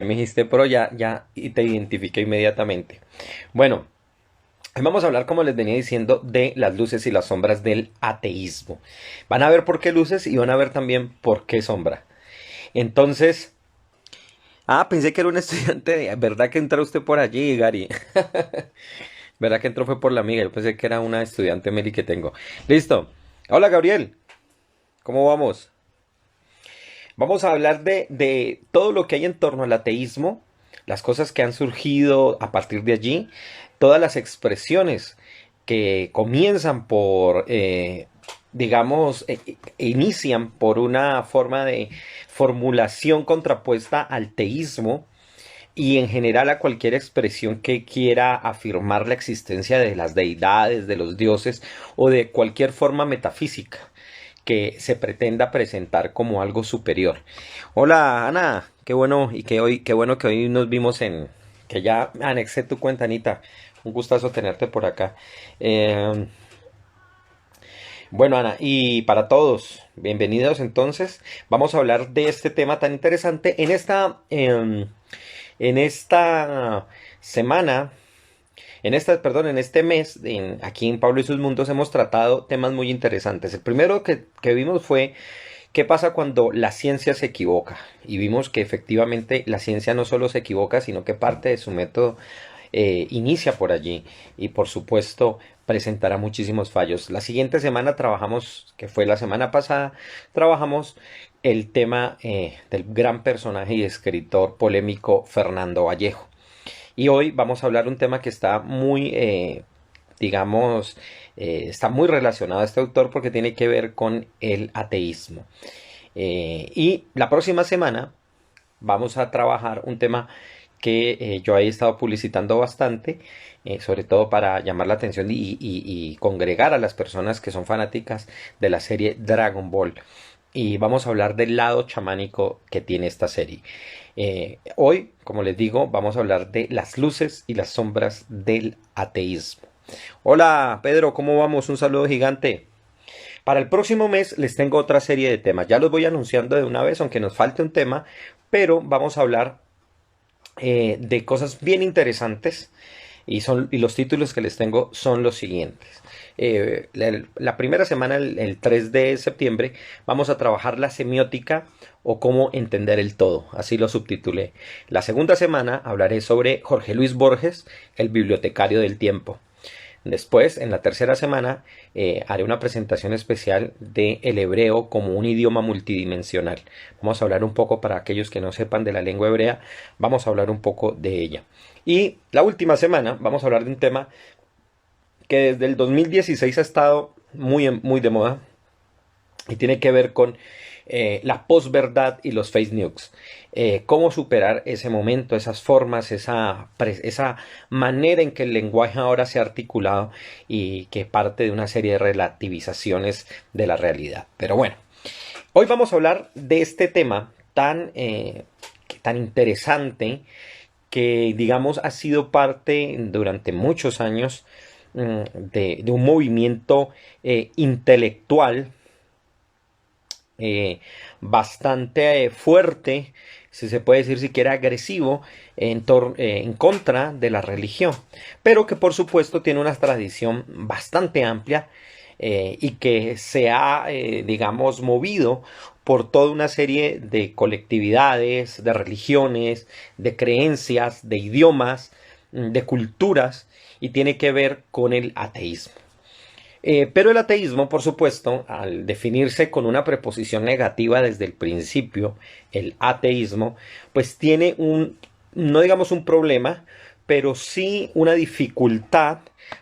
Me dijiste pro, y te identifiqué inmediatamente. Bueno, hoy vamos a hablar, como les venía diciendo, de las luces y las sombras del ateísmo. Van a ver por qué luces y van a ver también por qué sombra. Entonces, pensé que era un estudiante, ¿verdad que entró usted por allí, Gary? ¿Verdad que entró fue por la amiga? Yo pensé que era una estudiante Meli que tengo. Listo. Hola, Gabriel. ¿Cómo vamos? Vamos a hablar de todo lo que hay en torno al ateísmo, las cosas que han surgido a partir de allí, todas las expresiones que comienzan por, digamos, inician por una forma de formulación contrapuesta al teísmo y en general a cualquier expresión que quiera afirmar la existencia de las deidades, de los dioses o de cualquier forma metafísica que se pretenda presentar como algo superior. Hola Ana, qué bueno qué bueno que hoy nos vimos que ya anexé tu cuenta, Anita. Un gustazo tenerte por acá. Eh, bueno, Ana, y para todos, bienvenidos entonces. Vamos a hablar de este tema tan interesante en esta semana. En este mes, aquí en Pablo y sus Mundos hemos tratado temas muy interesantes. El primero que vimos fue qué pasa cuando la ciencia se equivoca. Y vimos que efectivamente la ciencia no solo se equivoca, sino que parte de su método inicia por allí. Y por supuesto presentará muchísimos fallos. La siguiente semana trabajamos, que fue la semana pasada, trabajamos el tema del gran personaje y escritor polémico Fernando Vallejo. Y hoy vamos a hablar de un tema que está muy, digamos, está muy relacionado a este autor porque tiene que ver con el ateísmo. Y la próxima semana vamos a trabajar un tema que yo he estado publicitando bastante, sobre todo para llamar la atención y congregar a las personas que son fanáticas de la serie Dragon Ball. Y vamos a hablar del lado chamánico que tiene esta serie. Hoy, como les digo, vamos a hablar de las luces y las sombras del ateísmo. Hola Pedro, ¿cómo vamos? Un saludo gigante. Para el próximo mes les tengo otra serie de temas. Ya los voy anunciando de una vez, aunque nos falte un tema, pero vamos a hablar de cosas bien interesantes y los títulos que les tengo son los siguientes. La primera semana, el 3 de septiembre, vamos a trabajar la semiótica o cómo entender el todo, así lo subtitulé. La segunda semana hablaré sobre Jorge Luis Borges, el bibliotecario del tiempo. Después, en la tercera semana, haré una presentación especial de el hebreo como un idioma multidimensional. Vamos a hablar un poco, para aquellos que no sepan de la lengua hebrea, vamos a hablar un poco de ella. Y la última semana vamos a hablar de un tema que desde el 2016 ha estado muy de moda y tiene que ver con la posverdad y los fake news. Cómo superar ese momento, esas formas, esa manera en que el lenguaje ahora se ha articulado y que parte de una serie de relativizaciones de la realidad. Pero bueno, hoy vamos a hablar de este tema tan interesante que, digamos, ha sido parte durante muchos años de un movimiento intelectual eh, bastante fuerte, si se puede decir siquiera agresivo, en contra de la religión, pero que por supuesto tiene una tradición bastante amplia y que se ha, digamos, movido por toda una serie de colectividades, de religiones, de creencias, de idiomas, de culturas, y tiene que ver con el ateísmo. Pero el ateísmo, por supuesto, al definirse con una preposición negativa desde el principio, el ateísmo, pues tiene no digamos un problema, pero sí una dificultad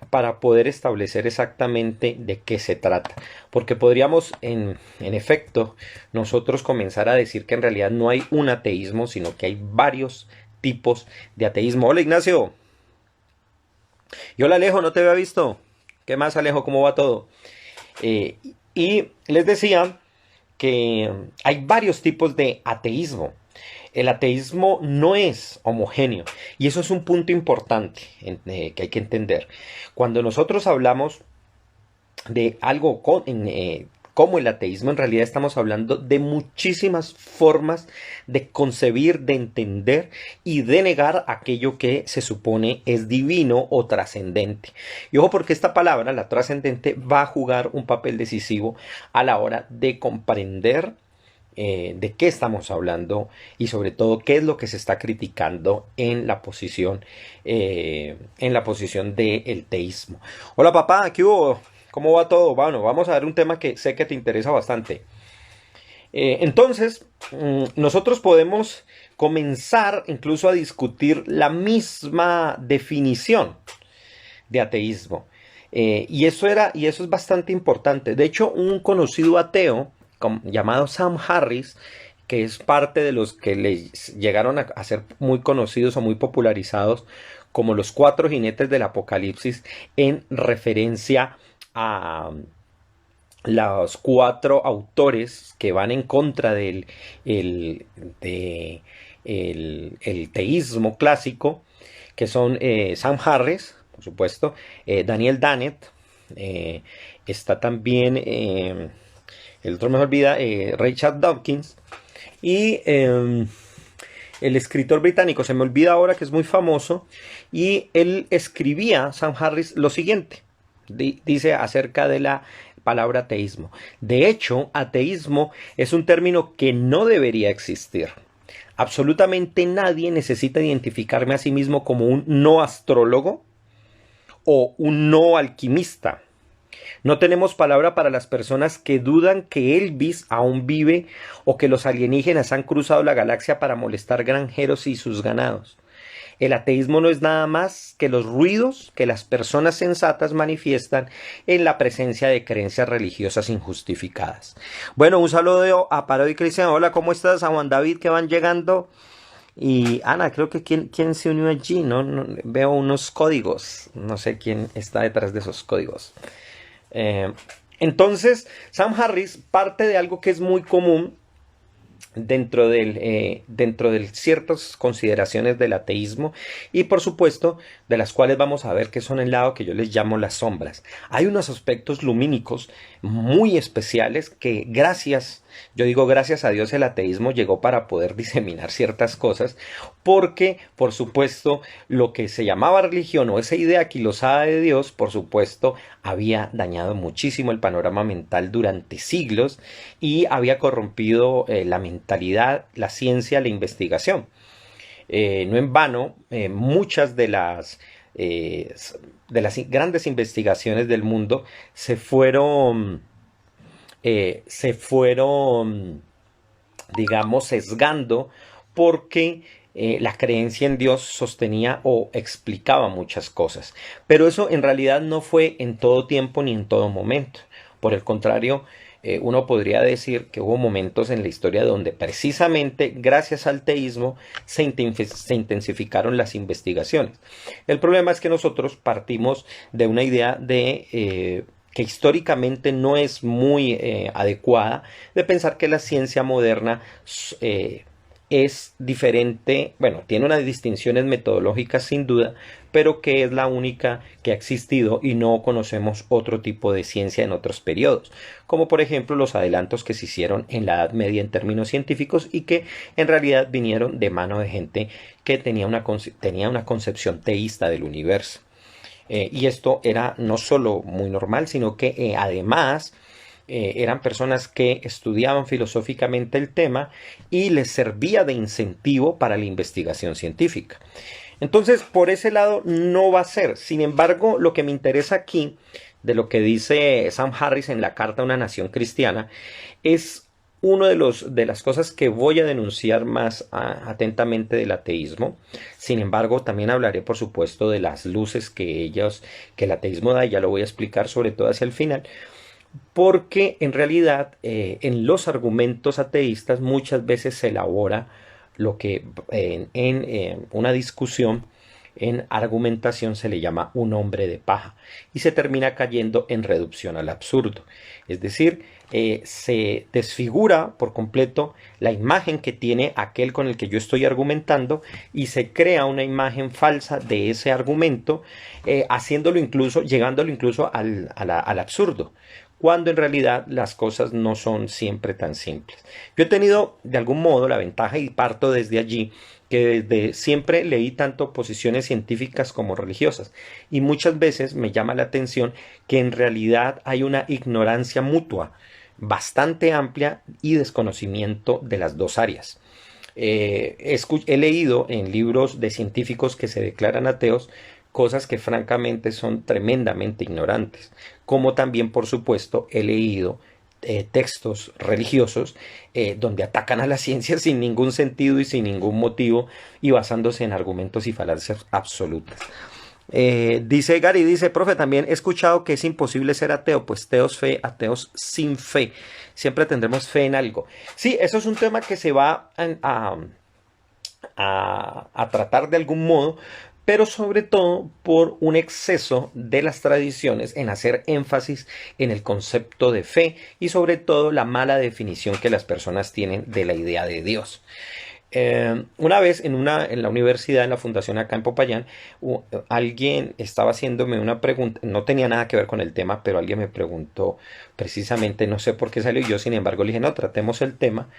para poder establecer exactamente de qué se trata. Porque podríamos, en efecto, nosotros comenzar a decir que en realidad no hay un ateísmo, sino que hay varios tipos de ateísmo. Hola Ignacio. Y hola Alejo, no te había visto. ¿Qué más Alejo? ¿Cómo va todo? Eh, y les decía que hay varios tipos de ateísmo. El ateísmo no es homogéneo y eso es un punto importante que hay que entender. Cuando nosotros hablamos de algo como el ateísmo, en realidad estamos hablando de muchísimas formas de concebir, de entender y de negar aquello que se supone es divino o trascendente. Y ojo, porque esta palabra, la trascendente, va a jugar un papel decisivo a la hora de comprender de qué estamos hablando y sobre todo qué es lo que se está criticando en la posición del teísmo. Hola papá, ¿qué hubo? ¿Cómo va todo? Bueno, vamos a ver un tema que sé que te interesa bastante. Entonces, nosotros podemos comenzar incluso a discutir la misma definición de ateísmo. Y eso es bastante importante. De hecho, un conocido ateo llamado Sam Harris, que es parte de los que le llegaron a ser muy conocidos o muy popularizados como los cuatro jinetes del apocalipsis, en referencia a los cuatro autores que van en contra el teísmo clásico, que son Sam Harris, por supuesto, Daniel Dennett, está también el otro me olvida, Richard Dawkins, y el escritor británico, se me olvida ahora, que es muy famoso, y él escribía, Sam Harris, lo siguiente, dice acerca de la palabra ateísmo. De hecho, ateísmo es un término que no debería existir. Absolutamente nadie necesita identificarme a sí mismo como un no astrólogo o un no alquimista. No tenemos palabra para las personas que dudan que Elvis aún vive o que los alienígenas han cruzado la galaxia para molestar granjeros y sus ganados. El ateísmo no es nada más que los ruidos que las personas sensatas manifiestan en la presencia de creencias religiosas injustificadas. Bueno, un saludo a Parodi Cristian. Hola, ¿cómo estás? A Juan David, que van llegando. Y Ana, creo que quién se unió allí, ¿no? Veo unos códigos. No sé quién está detrás de esos códigos. Entonces, Sam Harris parte de algo que es muy común dentro de ciertas consideraciones del ateísmo y por supuesto de las cuales vamos a ver que son el lado que yo les llamo las sombras. Hay unos aspectos lumínicos muy especiales que yo digo gracias a Dios el ateísmo llegó para poder diseminar ciertas cosas, porque por supuesto lo que se llamaba religión o esa idea aquilosada de Dios, por supuesto había dañado muchísimo el panorama mental durante siglos y había corrompido la mentalidad, la ciencia, la investigación. No en vano, muchas de las grandes investigaciones del mundo se fueron, digamos, sesgando porque la creencia en Dios sostenía o explicaba muchas cosas. Pero eso en realidad no fue en todo tiempo ni en todo momento. Por el contrario, uno podría decir que hubo momentos en la historia donde precisamente gracias al teísmo se intensificaron las investigaciones. El problema es que nosotros partimos de una idea que históricamente no es muy adecuada, de pensar que la ciencia moderna es diferente, bueno, tiene unas distinciones metodológicas sin duda, pero que es la única que ha existido y no conocemos otro tipo de ciencia en otros periodos, como por ejemplo los adelantos que se hicieron en la Edad Media en términos científicos y que en realidad vinieron de mano de gente que tenía una concepción teísta del universo. Y esto era no solo muy normal, sino que además eran personas que estudiaban filosóficamente el tema y les servía de incentivo para la investigación científica. Entonces, por ese lado no va a ser. Sin embargo, lo que me interesa aquí, de lo que dice Sam Harris en la Carta a una Nación Cristiana, es una de las cosas que voy a denunciar más atentamente del ateísmo. Sin embargo, también hablaré, por supuesto, de las luces que el ateísmo da, y ya lo voy a explicar sobre todo hacia el final. Porque en realidad en los argumentos ateístas muchas veces se elabora lo que en una discusión, en argumentación, se le llama un hombre de paja y se termina cayendo en reducción al absurdo. Es decir, se desfigura por completo la imagen que tiene aquel con el que yo estoy argumentando y se crea una imagen falsa de ese argumento, llegándolo incluso al absurdo. cuando en realidad las cosas no son siempre tan simples. Yo he tenido de algún modo la ventaja, y parto desde allí, que desde siempre leí tanto posiciones científicas como religiosas, y muchas veces me llama la atención que en realidad hay una ignorancia mutua bastante amplia y desconocimiento de las dos áreas. He leído en libros de científicos que se declaran ateos cosas que francamente son tremendamente ignorantes, como también por supuesto he leído textos religiosos donde atacan a la ciencia sin ningún sentido y sin ningún motivo, y basándose en argumentos y falacias absolutas. Dice Gary, dice, profe, también he escuchado que es imposible ser ateo, pues teos fe, ateos sin fe. Siempre tendremos fe en algo. Sí, eso es un tema que se va a tratar de algún modo, pero sobre todo por un exceso de las tradiciones en hacer énfasis en el concepto de fe, y sobre todo la mala definición que las personas tienen de la idea de Dios. Una vez en la universidad, en la fundación acá en Popayán, alguien estaba haciéndome una pregunta, no tenía nada que ver con el tema, pero alguien me preguntó precisamente, no sé por qué salió, y yo sin embargo le dije, no, tratemos el tema,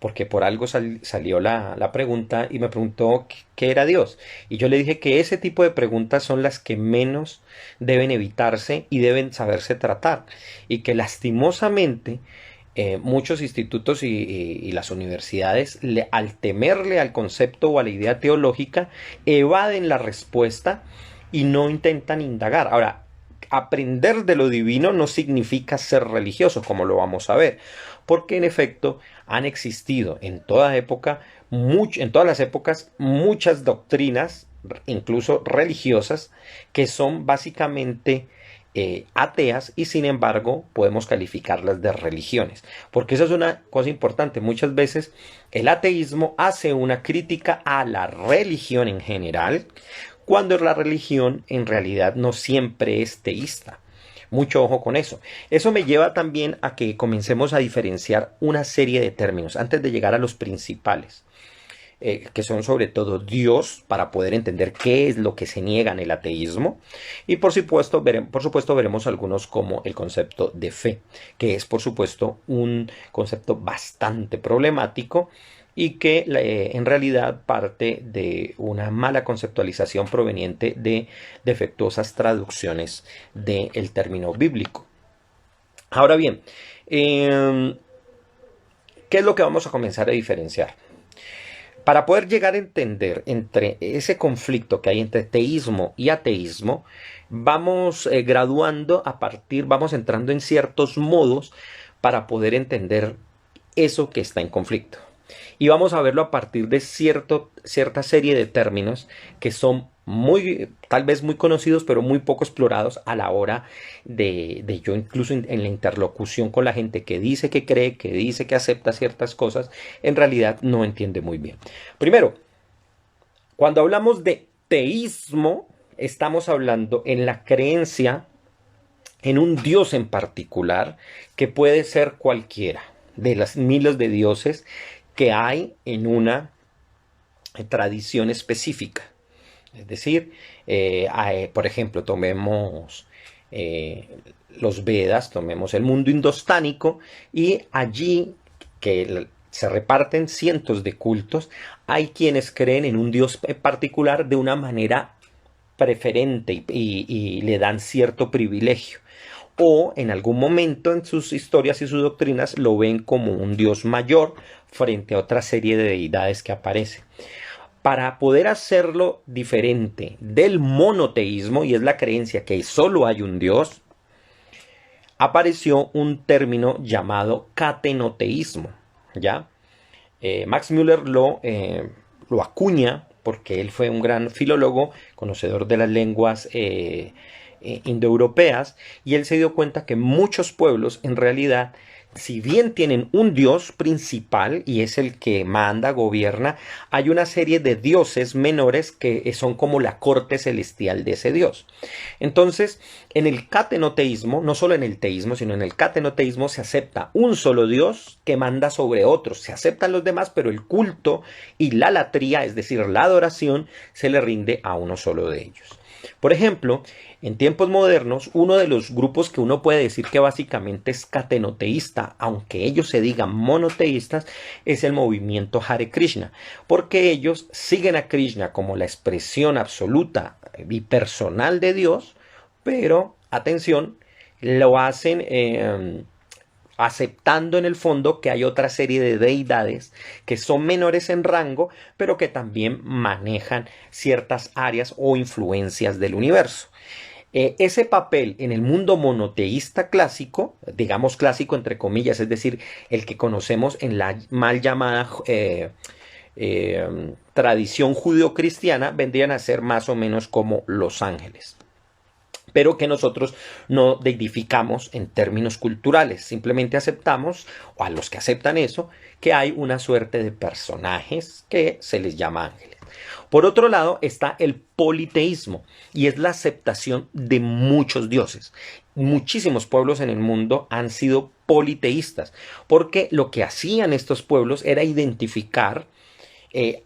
porque por algo salió la pregunta, y me preguntó qué era Dios. Y yo le dije que ese tipo de preguntas son las que menos deben evitarse y deben saberse tratar, y que lastimosamente muchos institutos y las universidades, al temerle al concepto o a la idea teológica, evaden la respuesta y no intentan indagar. Ahora, aprender de lo divino no significa ser religioso, como lo vamos a ver, porque en efecto han existido en toda época, en todas las épocas, muchas doctrinas, incluso religiosas, que son básicamente ateas, y sin embargo podemos calificarlas de religiones, porque eso es una cosa importante. Muchas veces el ateísmo hace una crítica a la religión en general, cuando la religión en realidad no siempre es teísta. Mucho ojo con eso. Eso me lleva también a que comencemos a diferenciar una serie de términos antes de llegar a los principales, que son sobre todo Dios, para poder entender qué es lo que se niega en el ateísmo, y por supuesto veremos algunos, como el concepto de fe, que es por supuesto un concepto bastante problemático, y que en realidad parte de una mala conceptualización proveniente de defectuosas traducciones del término bíblico. Ahora bien, ¿qué es lo que vamos a comenzar a diferenciar? Para poder llegar a entender entre ese conflicto que hay entre teísmo y ateísmo, vamos graduando vamos entrando en ciertos modos para poder entender eso que está en conflicto. Y vamos a verlo a partir de cierta serie de términos que son tal vez muy conocidos, pero muy poco explorados a la hora de yo, incluso en la interlocución con la gente que dice que cree, que dice que acepta ciertas cosas, en realidad no entiende muy bien. Primero, cuando hablamos de teísmo, estamos hablando en la creencia en un Dios en particular, que puede ser cualquiera de las miles de dioses que hay en una tradición específica. Es decir, por ejemplo, tomemos los Vedas, tomemos el mundo indostánico, y allí, que se reparten cientos de cultos, hay quienes creen en un Dios particular de una manera preferente y le dan cierto privilegio, o en algún momento en sus historias y sus doctrinas lo ven como un Dios mayor frente a otra serie de deidades que aparece. Para poder hacerlo diferente del monoteísmo, y es la creencia que solo hay un Dios, apareció un término llamado catenoteísmo, ¿ya? Max Müller lo acuña porque él fue un gran filólogo, conocedor de las lenguas indoeuropeas, y él se dio cuenta que muchos pueblos en realidad, si bien tienen un dios principal y es el que manda, gobierna, hay una serie de dioses menores que son como la corte celestial de ese dios. Entonces, en el catenoteísmo, no solo en el teísmo, sino en el catenoteísmo, se acepta un solo dios que manda sobre otros. Se aceptan los demás, pero el culto y la latría, es decir, la adoración, se le rinde a uno solo de ellos. Por ejemplo, en tiempos modernos, uno de los grupos que uno puede decir que básicamente es catenoteísta, aunque ellos se digan monoteístas, es el movimiento Hare Krishna, porque ellos siguen a Krishna como la expresión absoluta y personal de Dios, pero, atención, lo hacen aceptando en el fondo que hay otra serie de deidades que son menores en rango, pero que también manejan ciertas áreas o influencias del universo. Ese papel en el mundo monoteísta clásico, digamos clásico entre comillas, es decir, el que conocemos en la mal llamada tradición judeocristiana, vendrían a ser más o menos como los ángeles, pero que nosotros no deidificamos en términos culturales, simplemente aceptamos, o a los que aceptan eso, que hay una suerte de personajes que se les llama ángeles. Por otro lado está el politeísmo, y es la aceptación de muchos dioses. Muchísimos pueblos en el mundo han sido politeístas, porque lo que hacían estos pueblos era identificar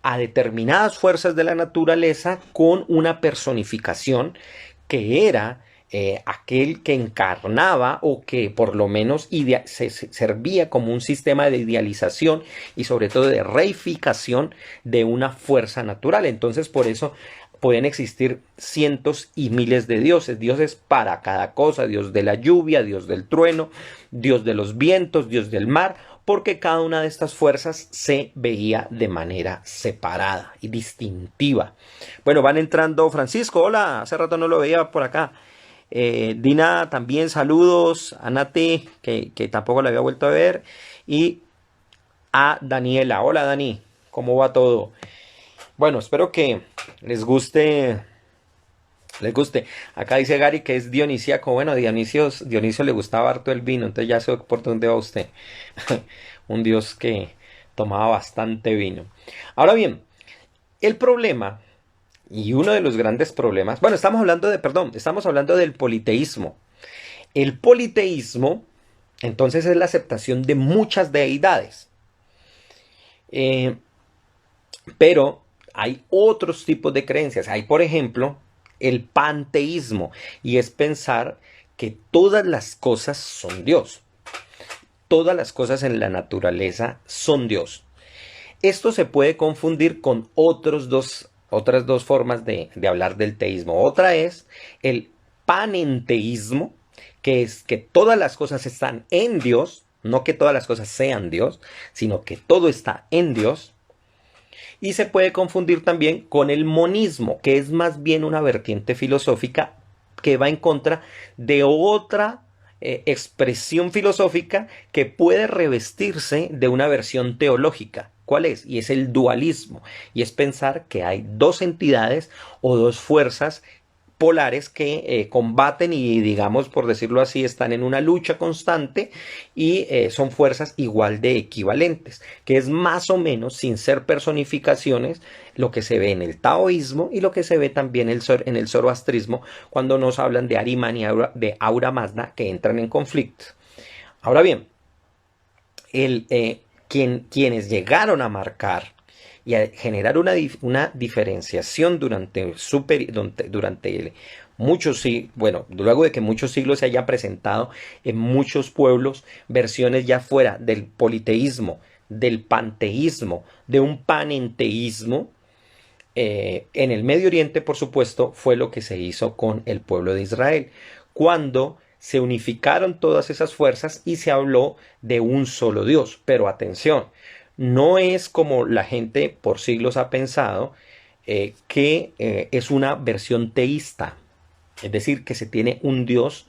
a determinadas fuerzas de la naturaleza con una personificación que era aquel que encarnaba o que por lo menos se servía como un sistema de idealización y sobre todo de reificación de una fuerza natural. Entonces por eso pueden existir cientos y miles de dioses, dioses para cada cosa, Dios de la lluvia, Dios del trueno, Dios de los vientos, Dios del mar, porque cada una de estas fuerzas se veía de manera separada y distintiva. Bueno, van entrando Francisco, hola, hace rato no lo veía por acá. Dina también, saludos, a Nati, que tampoco la había vuelto a ver, y a Daniela, hola Dani, ¿cómo va todo? Bueno, espero que les guste. Acá dice Gary que es dionisíaco. Bueno, Dionisio le gustaba harto el vino, entonces ya sé por dónde va usted. Un dios que tomaba bastante vino. Ahora bien, el problema, y uno de los grandes problemas, bueno, estamos hablando del politeísmo. El politeísmo, entonces, es la aceptación de muchas deidades. Pero hay otros tipos de creencias. Hay, por ejemplo, el panteísmo, y es pensar que todas las cosas son Dios. Todas las cosas en la naturaleza son Dios. Esto se puede confundir con otras dos formas de hablar del teísmo. Otra es el panenteísmo, que es que todas las cosas están en Dios, no que todas las cosas sean Dios, sino que todo está en Dios. Y se puede confundir también con el monismo, que es más bien una vertiente filosófica que va en contra de otra expresión filosófica que puede revestirse de una versión teológica. ¿Cuál es? Y es el dualismo. Y es pensar que hay dos entidades o dos fuerzas polares que combaten y, digamos, por decirlo así, están en una lucha constante y son fuerzas igual de equivalentes, que es más o menos, sin ser personificaciones, lo que se ve en el taoísmo y lo que se ve también en el zoroastrismo cuando nos hablan de Ahriman y de Ahura Mazda, que entran en conflicto. Ahora bien, quienes llegaron a marcar y a generar una diferenciación durante muchos siglos, bueno, luego de que muchos siglos se hayan presentado en muchos pueblos versiones ya fuera del politeísmo, del panteísmo, de un panenteísmo, en el Medio Oriente, por supuesto, fue lo que se hizo con el pueblo de Israel, cuando se unificaron todas esas fuerzas y se habló de un solo Dios. Pero atención, no es como la gente por siglos ha pensado, que es una versión teísta, es decir, que se tiene un Dios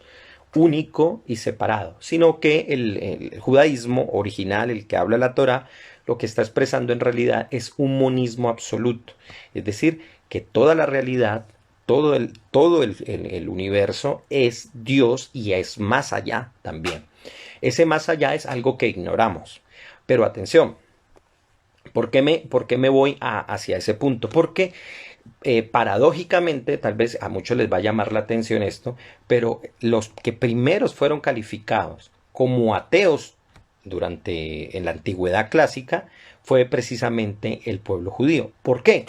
único y separado, sino que el judaísmo original, el que habla la Torá, lo que está expresando en realidad es un monismo absoluto, es decir, que toda la realidad, todo el universo es Dios y es más allá también. Ese más allá es algo que ignoramos. Pero atención, ¿por qué me voy hacia ese punto? Porque paradójicamente, tal vez a muchos les va a llamar la atención esto, pero los que primeros fueron calificados como ateos en la antigüedad clásica fue precisamente el pueblo judío. ¿Por qué?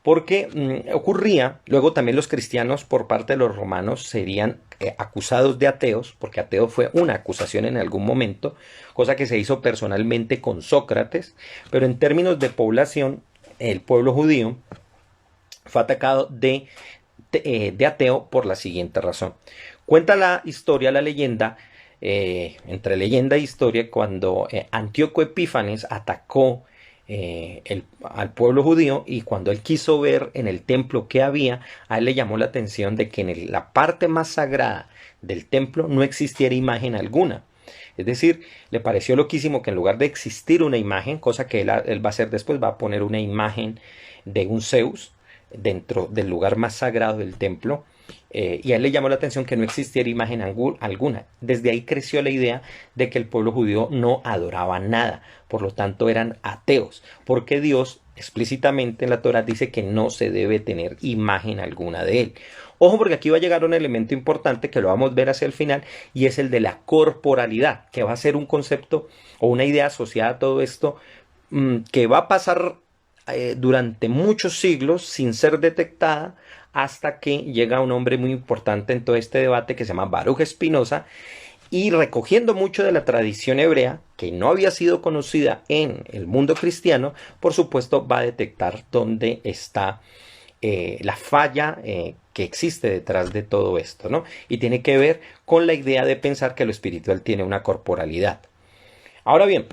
porque ocurría, luego también los cristianos por parte de los romanos serían acusados de ateos, porque ateo fue una acusación en algún momento, cosa que se hizo personalmente con Sócrates, pero en términos de población, el pueblo judío fue atacado de ateo por la siguiente razón. Cuenta la historia, la leyenda, entre leyenda e historia, cuando Antíoco Epífanes atacó al pueblo judío, y cuando él quiso ver en el templo qué había, a él le llamó la atención de que en la parte más sagrada del templo no existiera imagen alguna. Es decir, le pareció loquísimo que en lugar de existir una imagen, cosa que él va a hacer después, va a poner una imagen de un Zeus dentro del lugar más sagrado del templo, y a él le llamó la atención que no existiera imagen alguna. Desde ahí creció la idea de que el pueblo judío no adoraba nada, por lo tanto eran ateos, porque Dios explícitamente en la Torá dice que no se debe tener imagen alguna de él. Ojo, porque aquí va a llegar un elemento importante que lo vamos a ver hacia el final, y es el de la corporalidad, que va a ser un concepto o una idea asociada a todo esto, que va a pasar durante muchos siglos sin ser detectada, hasta que llega un hombre muy importante en todo este debate que se llama Baruch Spinoza, y recogiendo mucho de la tradición hebrea, que no había sido conocida en el mundo cristiano, por supuesto va a detectar dónde está la falla que existe detrás de todo esto, ¿no? Y tiene que ver con la idea de pensar que lo espiritual tiene una corporalidad. Ahora bien,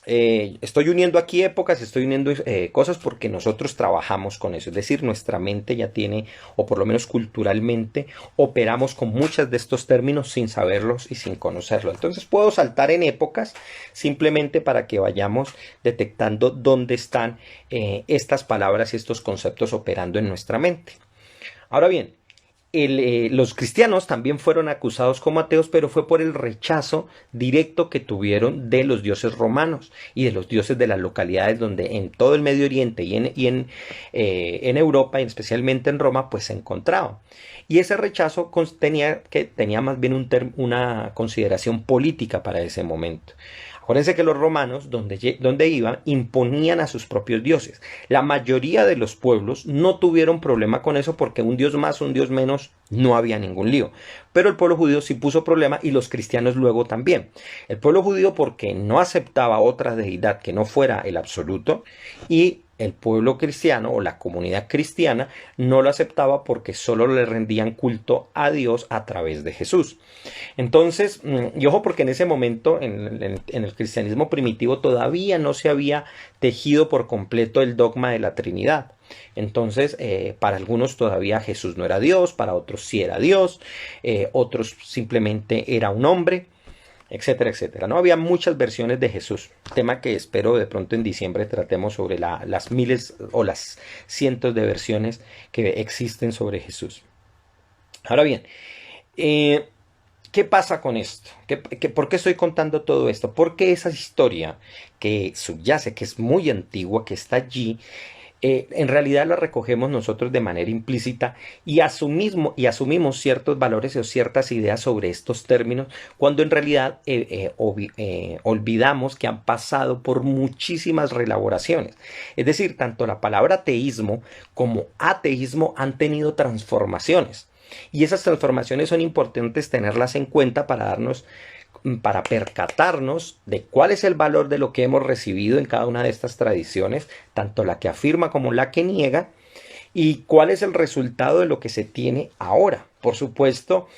estoy uniendo aquí épocas, estoy uniendo cosas porque nosotros trabajamos con eso, es decir, nuestra mente ya tiene, o por lo menos culturalmente, operamos con muchos de estos términos sin saberlos y sin conocerlos. Entonces puedo saltar en épocas simplemente para que vayamos detectando dónde están estas palabras y estos conceptos operando en nuestra mente. Ahora bien, los cristianos también fueron acusados como ateos, pero fue por el rechazo directo que tuvieron de los dioses romanos y de los dioses de las localidades donde en todo el Medio Oriente y en Europa, y especialmente en Roma, pues se encontraban. Y ese rechazo tenía más bien una consideración política para ese momento. Acuérdense que los romanos, donde iban, imponían a sus propios dioses. La mayoría de los pueblos no tuvieron problema con eso, porque un dios más, un dios menos, no había ningún lío. Pero el pueblo judío sí puso problema, y los cristianos luego también. El pueblo judío porque no aceptaba otra deidad que no fuera el absoluto, y el pueblo cristiano o la comunidad cristiana no lo aceptaba porque solo le rendían culto a Dios a través de Jesús. Entonces, y ojo, porque en ese momento en el cristianismo primitivo todavía no se había tejido por completo el dogma de la Trinidad. Entonces, para algunos todavía Jesús no era Dios, para otros sí era Dios, otros simplemente era un hombre, etcétera, etcétera. No había muchas versiones de Jesús, tema que espero de pronto en diciembre tratemos sobre las miles o las cientos de versiones que existen sobre Jesús. Ahora bien, ¿qué pasa con esto? ¿Por qué estoy contando todo esto? Porque esa historia que subyace, que es muy antigua, que está allí, en realidad la recogemos nosotros de manera implícita, y asumimos ciertos valores o ciertas ideas sobre estos términos, cuando en realidad olvidamos que han pasado por muchísimas reelaboraciones. Es decir, tanto la palabra teísmo como ateísmo han tenido transformaciones. Y esas transformaciones son importantes tenerlas en cuenta para percatarnos de cuál es el valor de lo que hemos recibido en cada una de estas tradiciones, tanto la que afirma como la que niega, y cuál es el resultado de lo que se tiene ahora. Por supuesto,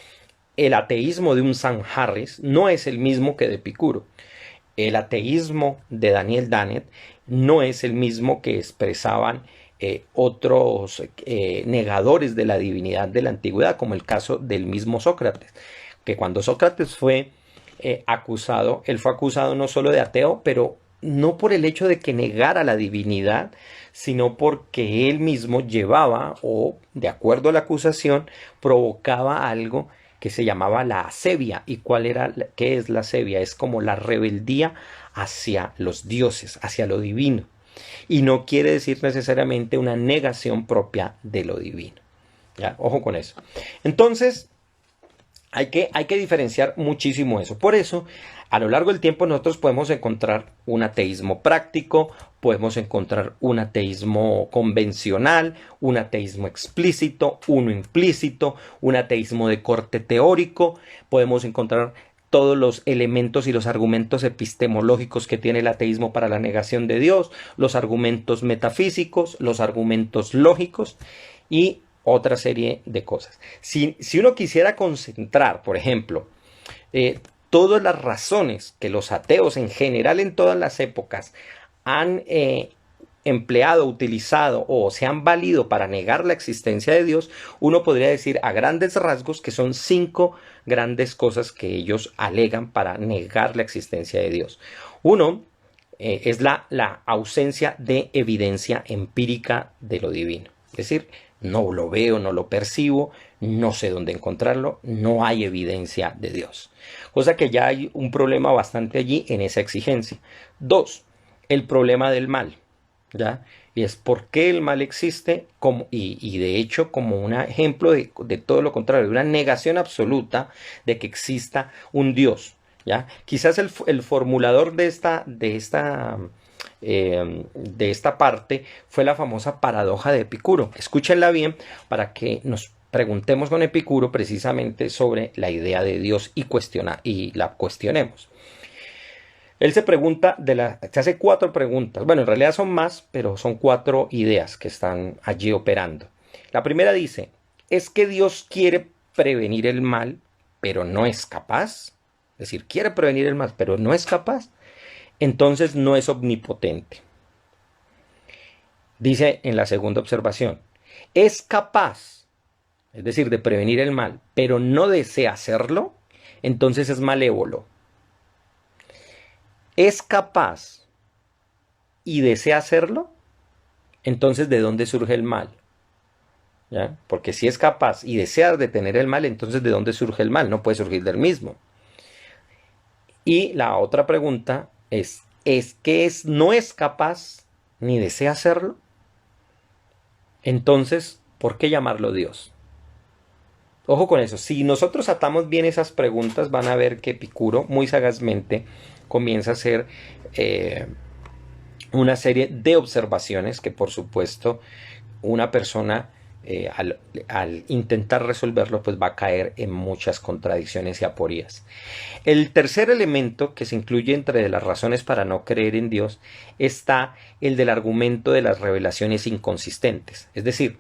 el ateísmo de un Sam Harris no es el mismo que de Epicuro. El ateísmo de Daniel Dennett no es el mismo que expresaban otros negadores de la divinidad de la antigüedad, como el caso del mismo Sócrates, que cuando Sócrates fue acusado, él fue acusado no solo de ateo, pero no por el hecho de que negara la divinidad, sino porque él mismo llevaba, o de acuerdo a la acusación, provocaba algo que se llamaba la asevia. ¿Y qué es la asevia? Es como la rebeldía hacia los dioses, hacia lo divino. Y no quiere decir necesariamente una negación propia de lo divino. ¿Ya? Ojo con eso. Entonces, Hay que diferenciar muchísimo eso. Por eso, a lo largo del tiempo nosotros podemos encontrar un ateísmo práctico, podemos encontrar un ateísmo convencional, un ateísmo explícito, uno implícito, un ateísmo de corte teórico, podemos encontrar todos los elementos y los argumentos epistemológicos que tiene el ateísmo para la negación de Dios, los argumentos metafísicos, los argumentos lógicos y otra serie de cosas. Si uno quisiera concentrar, por ejemplo, todas las razones que los ateos en general en todas las épocas han empleado, utilizado o se han valido para negar la existencia de Dios, uno podría decir a grandes rasgos que son 5 grandes cosas que ellos alegan para negar la existencia de Dios. Uno es la ausencia de evidencia empírica de lo divino. Es decir, no lo veo, no lo percibo, no sé dónde encontrarlo, no hay evidencia de Dios. Cosa que ya hay un problema bastante allí en esa exigencia. 2, el problema del mal, ¿ya? Y es por qué el mal existe y de hecho como un ejemplo de todo lo contrario, de una negación absoluta de que exista un Dios, ¿ya? Quizás el formulador de esta parte fue la famosa paradoja de Epicuro. Escúchenla bien para que nos preguntemos con Epicuro precisamente sobre la idea de Dios y la cuestionemos. Él se pregunta, se hace 4 preguntas. Bueno, en realidad son más, pero son 4 ideas que están allí operando. La primera dice, ¿es que Dios quiere prevenir el mal, pero no es capaz? Es decir, quiere prevenir el mal, pero no es capaz. Entonces no es omnipotente. Dice en la segunda observación, es capaz, es decir, de prevenir el mal, pero no desea hacerlo, entonces es malévolo. Es capaz y desea hacerlo, entonces ¿de dónde surge el mal? ¿Ya? Porque si es capaz y desea detener el mal, entonces ¿de dónde surge el mal? No puede surgir del mismo. Y la otra pregunta no es capaz ni desea hacerlo, entonces ¿por qué llamarlo Dios? Ojo con eso, si nosotros atamos bien esas preguntas, van a ver que Epicuro muy sagazmente comienza a hacer una serie de observaciones que por supuesto una persona al intentar resolverlo pues va a caer en muchas contradicciones y aporías. El tercer elemento que se incluye entre las razones para no creer en Dios está el del argumento de las revelaciones inconsistentes. Es decir,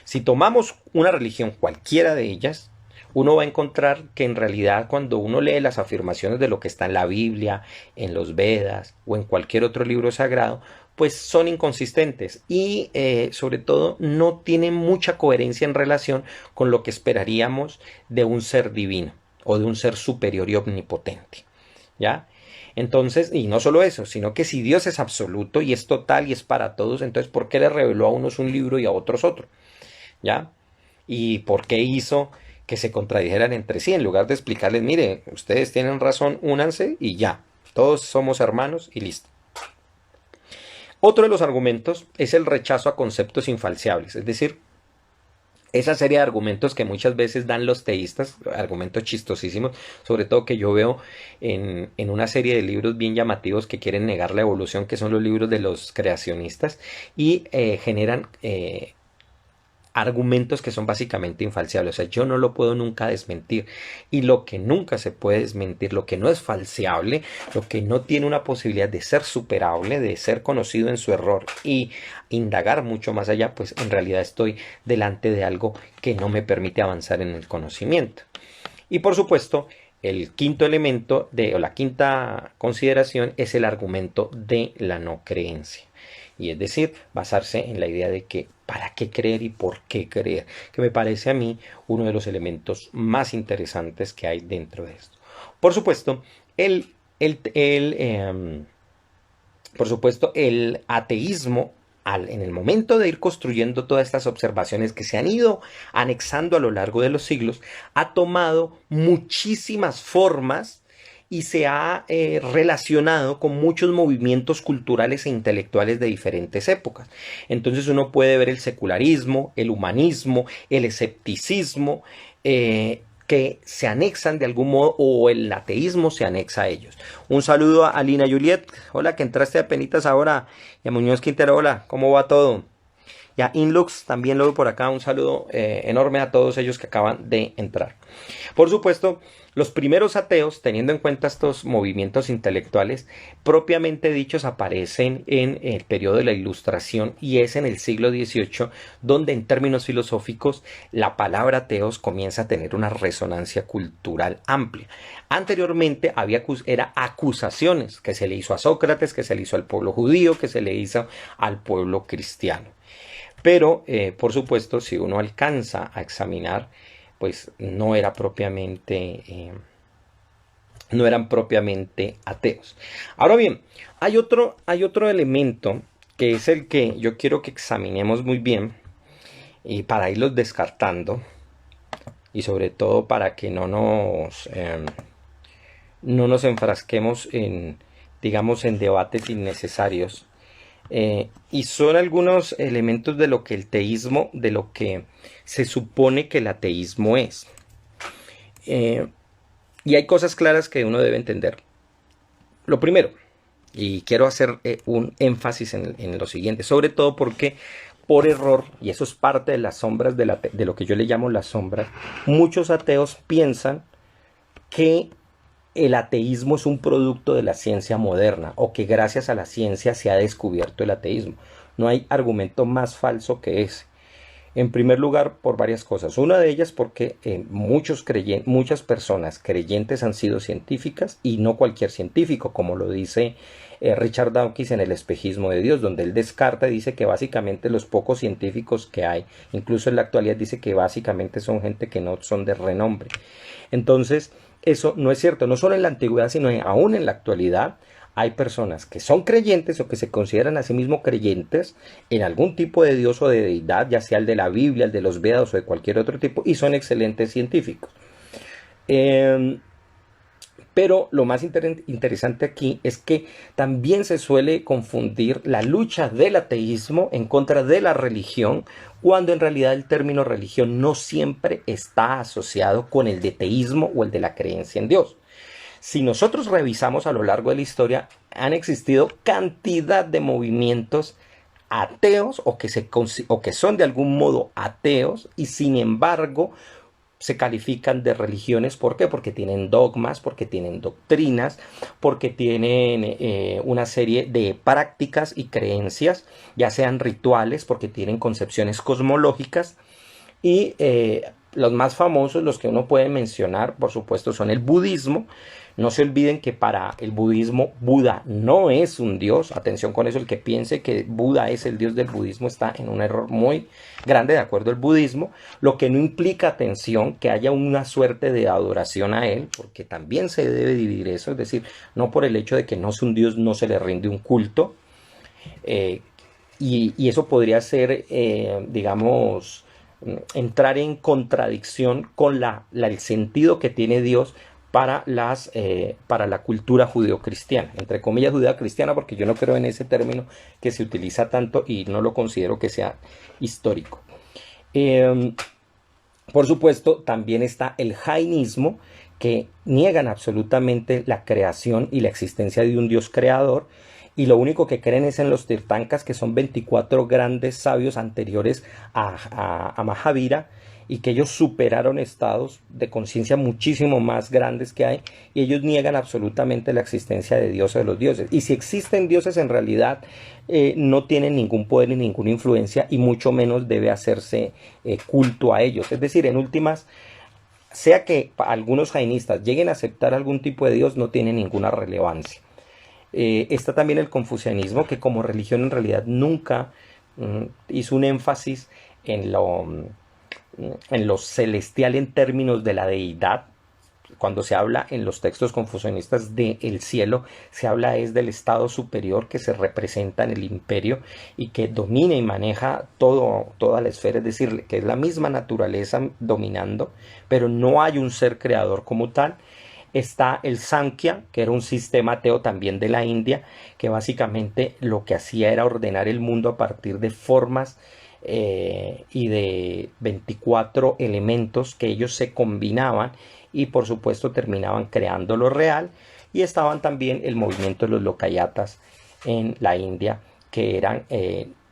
si tomamos una religión cualquiera de ellas, uno va a encontrar que en realidad cuando uno lee las afirmaciones de lo que está en la Biblia, en los Vedas o en cualquier otro libro sagrado, pues son inconsistentes y sobre todo no tienen mucha coherencia en relación con lo que esperaríamos de un ser divino o de un ser superior y omnipotente, ¿ya? Entonces, y no solo eso, sino que si Dios es absoluto y es total y es para todos, entonces ¿por qué le reveló a unos un libro y a otros otro? ¿Ya? ¿Y por qué hizo que se contradijeran entre sí? En lugar de explicarles, mire, ustedes tienen razón, únanse y ya, todos somos hermanos y listo. Otro de los argumentos es el rechazo a conceptos infalciables, es decir, esa serie de argumentos que muchas veces dan los teístas, argumentos chistosísimos, sobre todo que yo veo en una serie de libros bien llamativos que quieren negar la evolución, que son los libros de los creacionistas, y generan argumentos que son básicamente infalciables. O sea, yo no lo puedo nunca desmentir. Y lo que nunca se puede desmentir, lo que no es falseable, lo que no tiene una posibilidad de ser superable, de ser conocido en su error y indagar mucho más allá, pues en realidad estoy delante de algo que no me permite avanzar en el conocimiento. Y por supuesto, el quinto elemento o la quinta consideración es el argumento de la no creencia. Y es decir, basarse en la idea de que para qué creer y por qué creer, que me parece a mí uno de los elementos más interesantes que hay dentro de esto. Por supuesto, el ateísmo, en el momento de ir construyendo todas estas observaciones que se han ido anexando a lo largo de los siglos, ha tomado muchísimas formas y se ha relacionado con muchos movimientos culturales e intelectuales de diferentes épocas. Entonces uno puede ver el secularismo, el humanismo, el escepticismo, que se anexan de algún modo o el ateísmo se anexa a ellos. Un saludo a Lina Juliet, hola, que entraste a penitas ahora, y a Muñoz Quintero, hola, ¿cómo va todo? Y a Inlux también lo veo por acá, un saludo enorme a todos ellos que acaban de entrar. Por supuesto, los primeros ateos, teniendo en cuenta estos movimientos intelectuales, propiamente dichos aparecen en el periodo de la Ilustración y es en el siglo XVIII donde en términos filosóficos la palabra ateos comienza a tener una resonancia cultural amplia. Anteriormente era acusaciones que se le hizo a Sócrates, que se le hizo al pueblo judío, que se le hizo al pueblo cristiano. Pero, por supuesto, si uno alcanza a examinar, pues no eran propiamente ateos. Ahora bien, hay otro elemento que es el que yo quiero que examinemos muy bien y para irlos descartando y sobre todo para que no nos enfrasquemos digamos, en debates innecesarios. Y son algunos elementos de lo que el teísmo, de lo que se supone que el ateísmo es. Y hay cosas claras que uno debe entender. Lo primero, y quiero hacer un énfasis en lo siguiente, sobre todo porque por error, y eso es parte de las sombras de lo que yo le llamo las sombras, muchos ateos piensan que el ateísmo es un producto de la ciencia moderna o que gracias a la ciencia se ha descubierto el ateísmo. No hay argumento más falso que ese. En primer lugar, por varias cosas. Una de ellas porque muchas personas creyentes han sido científicas y no cualquier científico, como lo dice Richard Dawkins en El espejismo de Dios, donde él descarta y dice que básicamente los pocos científicos que hay, incluso en la actualidad dice que básicamente son gente que no son de renombre. Entonces, eso no es cierto, no solo en la antigüedad, sino aún en la actualidad. Hay personas que son creyentes o que se consideran a sí mismos creyentes en algún tipo de Dios o de deidad, ya sea el de la Biblia, el de los Vedas o de cualquier otro tipo, y son excelentes científicos. Pero lo más interesante aquí es que también se suele confundir la lucha del ateísmo en contra de la religión, cuando en realidad el término religión no siempre está asociado con el de teísmo o el de la creencia en Dios. Si nosotros revisamos a lo largo de la historia, han existido cantidad de movimientos ateos o que son de algún modo ateos y sin embargo se califican de religiones. ¿Por qué? Porque tienen dogmas, porque tienen doctrinas, porque tienen una serie de prácticas y creencias, ya sean rituales, porque tienen concepciones cosmológicas y los más famosos, los que uno puede mencionar, por supuesto, son el budismo. No se olviden que para el budismo, Buda no es un dios. Atención con eso, el que piense que Buda es el dios del budismo está en un error muy grande de acuerdo al budismo, lo que no implica, atención, que haya una suerte de adoración a él, porque también se debe dividir eso, es decir, no por el hecho de que no es un dios no se le rinde un culto, y eso podría ser, digamos, entrar en contradicción con el sentido que tiene Dios para la cultura judeocristiana, entre comillas judeocristiana, porque yo no creo en ese término que se utiliza tanto y no lo considero que sea histórico. Por supuesto, también está el jainismo, que niegan absolutamente la creación y la existencia de un Dios creador, y lo único que creen es en los Tirthankas, que son 24 grandes sabios anteriores a Mahavira, y que ellos superaron estados de conciencia muchísimo más grandes que hay, y ellos niegan absolutamente la existencia de Dios o de los dioses. Y si existen dioses, en realidad no tienen ningún poder ni ninguna influencia, y mucho menos debe hacerse culto a ellos. Es decir, en últimas, sea que algunos jainistas lleguen a aceptar algún tipo de Dios, no tiene ninguna relevancia. Está también el confucianismo, que como religión en realidad nunca hizo un énfasis en lo celestial en términos de la deidad. Cuando se habla en los textos confucianistas del cielo, se habla es del estado superior que se representa en el imperio y que domina y maneja toda la esfera, es decir, que es la misma naturaleza dominando, pero no hay un ser creador como tal. Está el Sankhya, que era un sistema ateo también de la India, que básicamente lo que hacía era ordenar el mundo a partir de formas y de 24 elementos que ellos se combinaban y por supuesto terminaban creando lo real. Y estaban también el movimiento de los Lokayatas en la India, que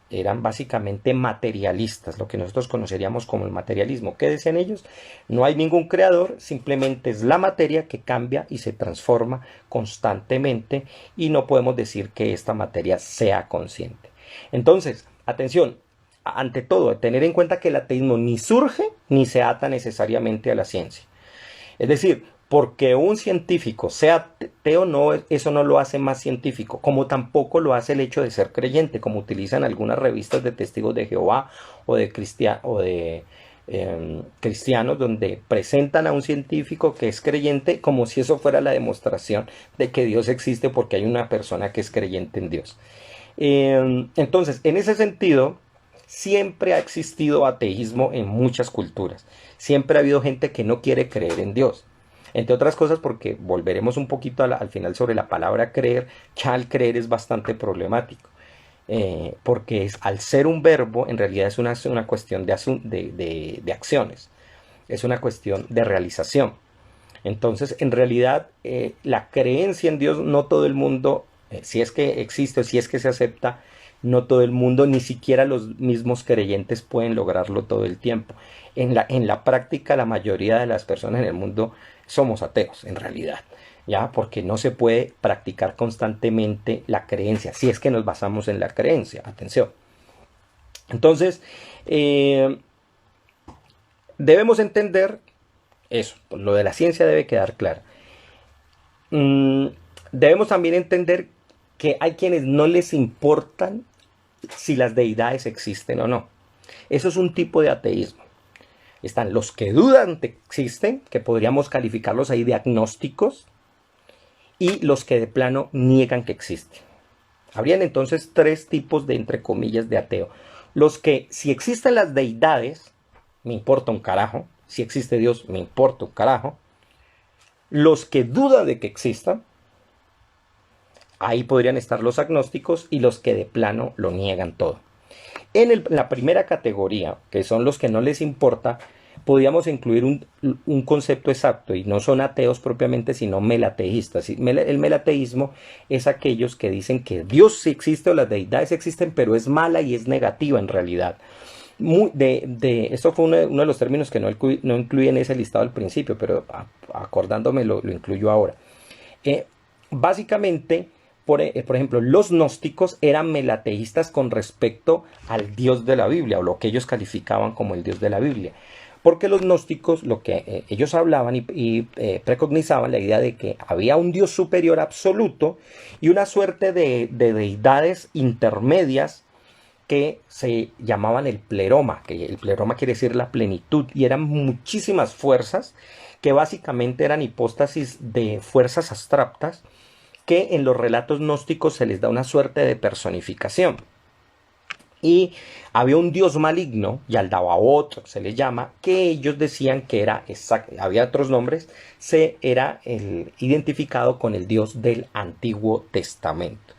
eran básicamente materialistas, lo que nosotros conoceríamos como el materialismo. ¿Qué decían ellos? No hay ningún creador, simplemente es la materia que cambia y se transforma constantemente y no podemos decir que esta materia sea consciente. Entonces, atención, ante todo, tener en cuenta que el ateísmo ni surge ni se ata necesariamente a la ciencia. Es decir, porque un científico sea ateo, no, eso no lo hace más científico, como tampoco lo hace el hecho de ser creyente, como utilizan algunas revistas de testigos de Jehová o de, cristianos, donde presentan a un científico que es creyente como si eso fuera la demostración de que Dios existe porque hay una persona que es creyente en Dios. Entonces, en ese sentido, siempre ha existido ateísmo en muchas culturas. Siempre ha habido gente que no quiere creer en Dios. Entre otras cosas porque volveremos un poquito al final sobre la palabra creer. Ya el creer es bastante problemático. Porque al ser un verbo, en realidad es una cuestión de acciones. Es una cuestión de realización. Entonces, en realidad, la creencia en Dios, no todo el mundo, si es que existe o si es que se acepta, no todo el mundo, ni siquiera los mismos creyentes pueden lograrlo todo el tiempo. En la práctica, la mayoría de las personas en el mundo somos ateos, en realidad, ¿ya? Porque no se puede practicar constantemente la creencia, si es que nos basamos en la creencia, atención. Entonces, debemos entender eso, lo de la ciencia debe quedar claro. Debemos también entender que hay quienes no les importan si las deidades existen o no. Eso es un tipo de ateísmo. Están los que dudan que existen, que podríamos calificarlos ahí de agnósticos, y los que de plano niegan que existen. Habrían entonces tres tipos de, entre comillas, de ateo. Los que, si existen las deidades, me importa un carajo. Si existe Dios, me importa un carajo. Los que dudan de que existan, ahí podrían estar los agnósticos, y los que de plano lo niegan todo. En la primera categoría, que son los que no les importa, podríamos incluir un concepto exacto, y no son ateos propiamente, sino melateístas. El melateísmo es aquellos que dicen que Dios sí existe o las deidades existen, pero es mala y es negativa en realidad. Esto fue uno de los términos que no incluí en ese listado al principio, pero acordándome lo incluyo ahora. Básicamente, por ejemplo, los gnósticos eran melateístas con respecto al Dios de la Biblia, o lo que ellos calificaban como el Dios de la Biblia. Porque los gnósticos, lo que ellos hablaban y precognizaban la idea de que había un Dios superior absoluto y una suerte de deidades intermedias que se llamaban el pleroma, que el pleroma quiere decir la plenitud, y eran muchísimas fuerzas que básicamente eran hipóstasis de fuerzas abstractas que en los relatos gnósticos se les da una suerte de personificación. Y había un dios maligno, Yaldabaoth se le llama, que ellos decían que era exacto, había otros nombres, era identificado con el Dios del Antiguo Testamento.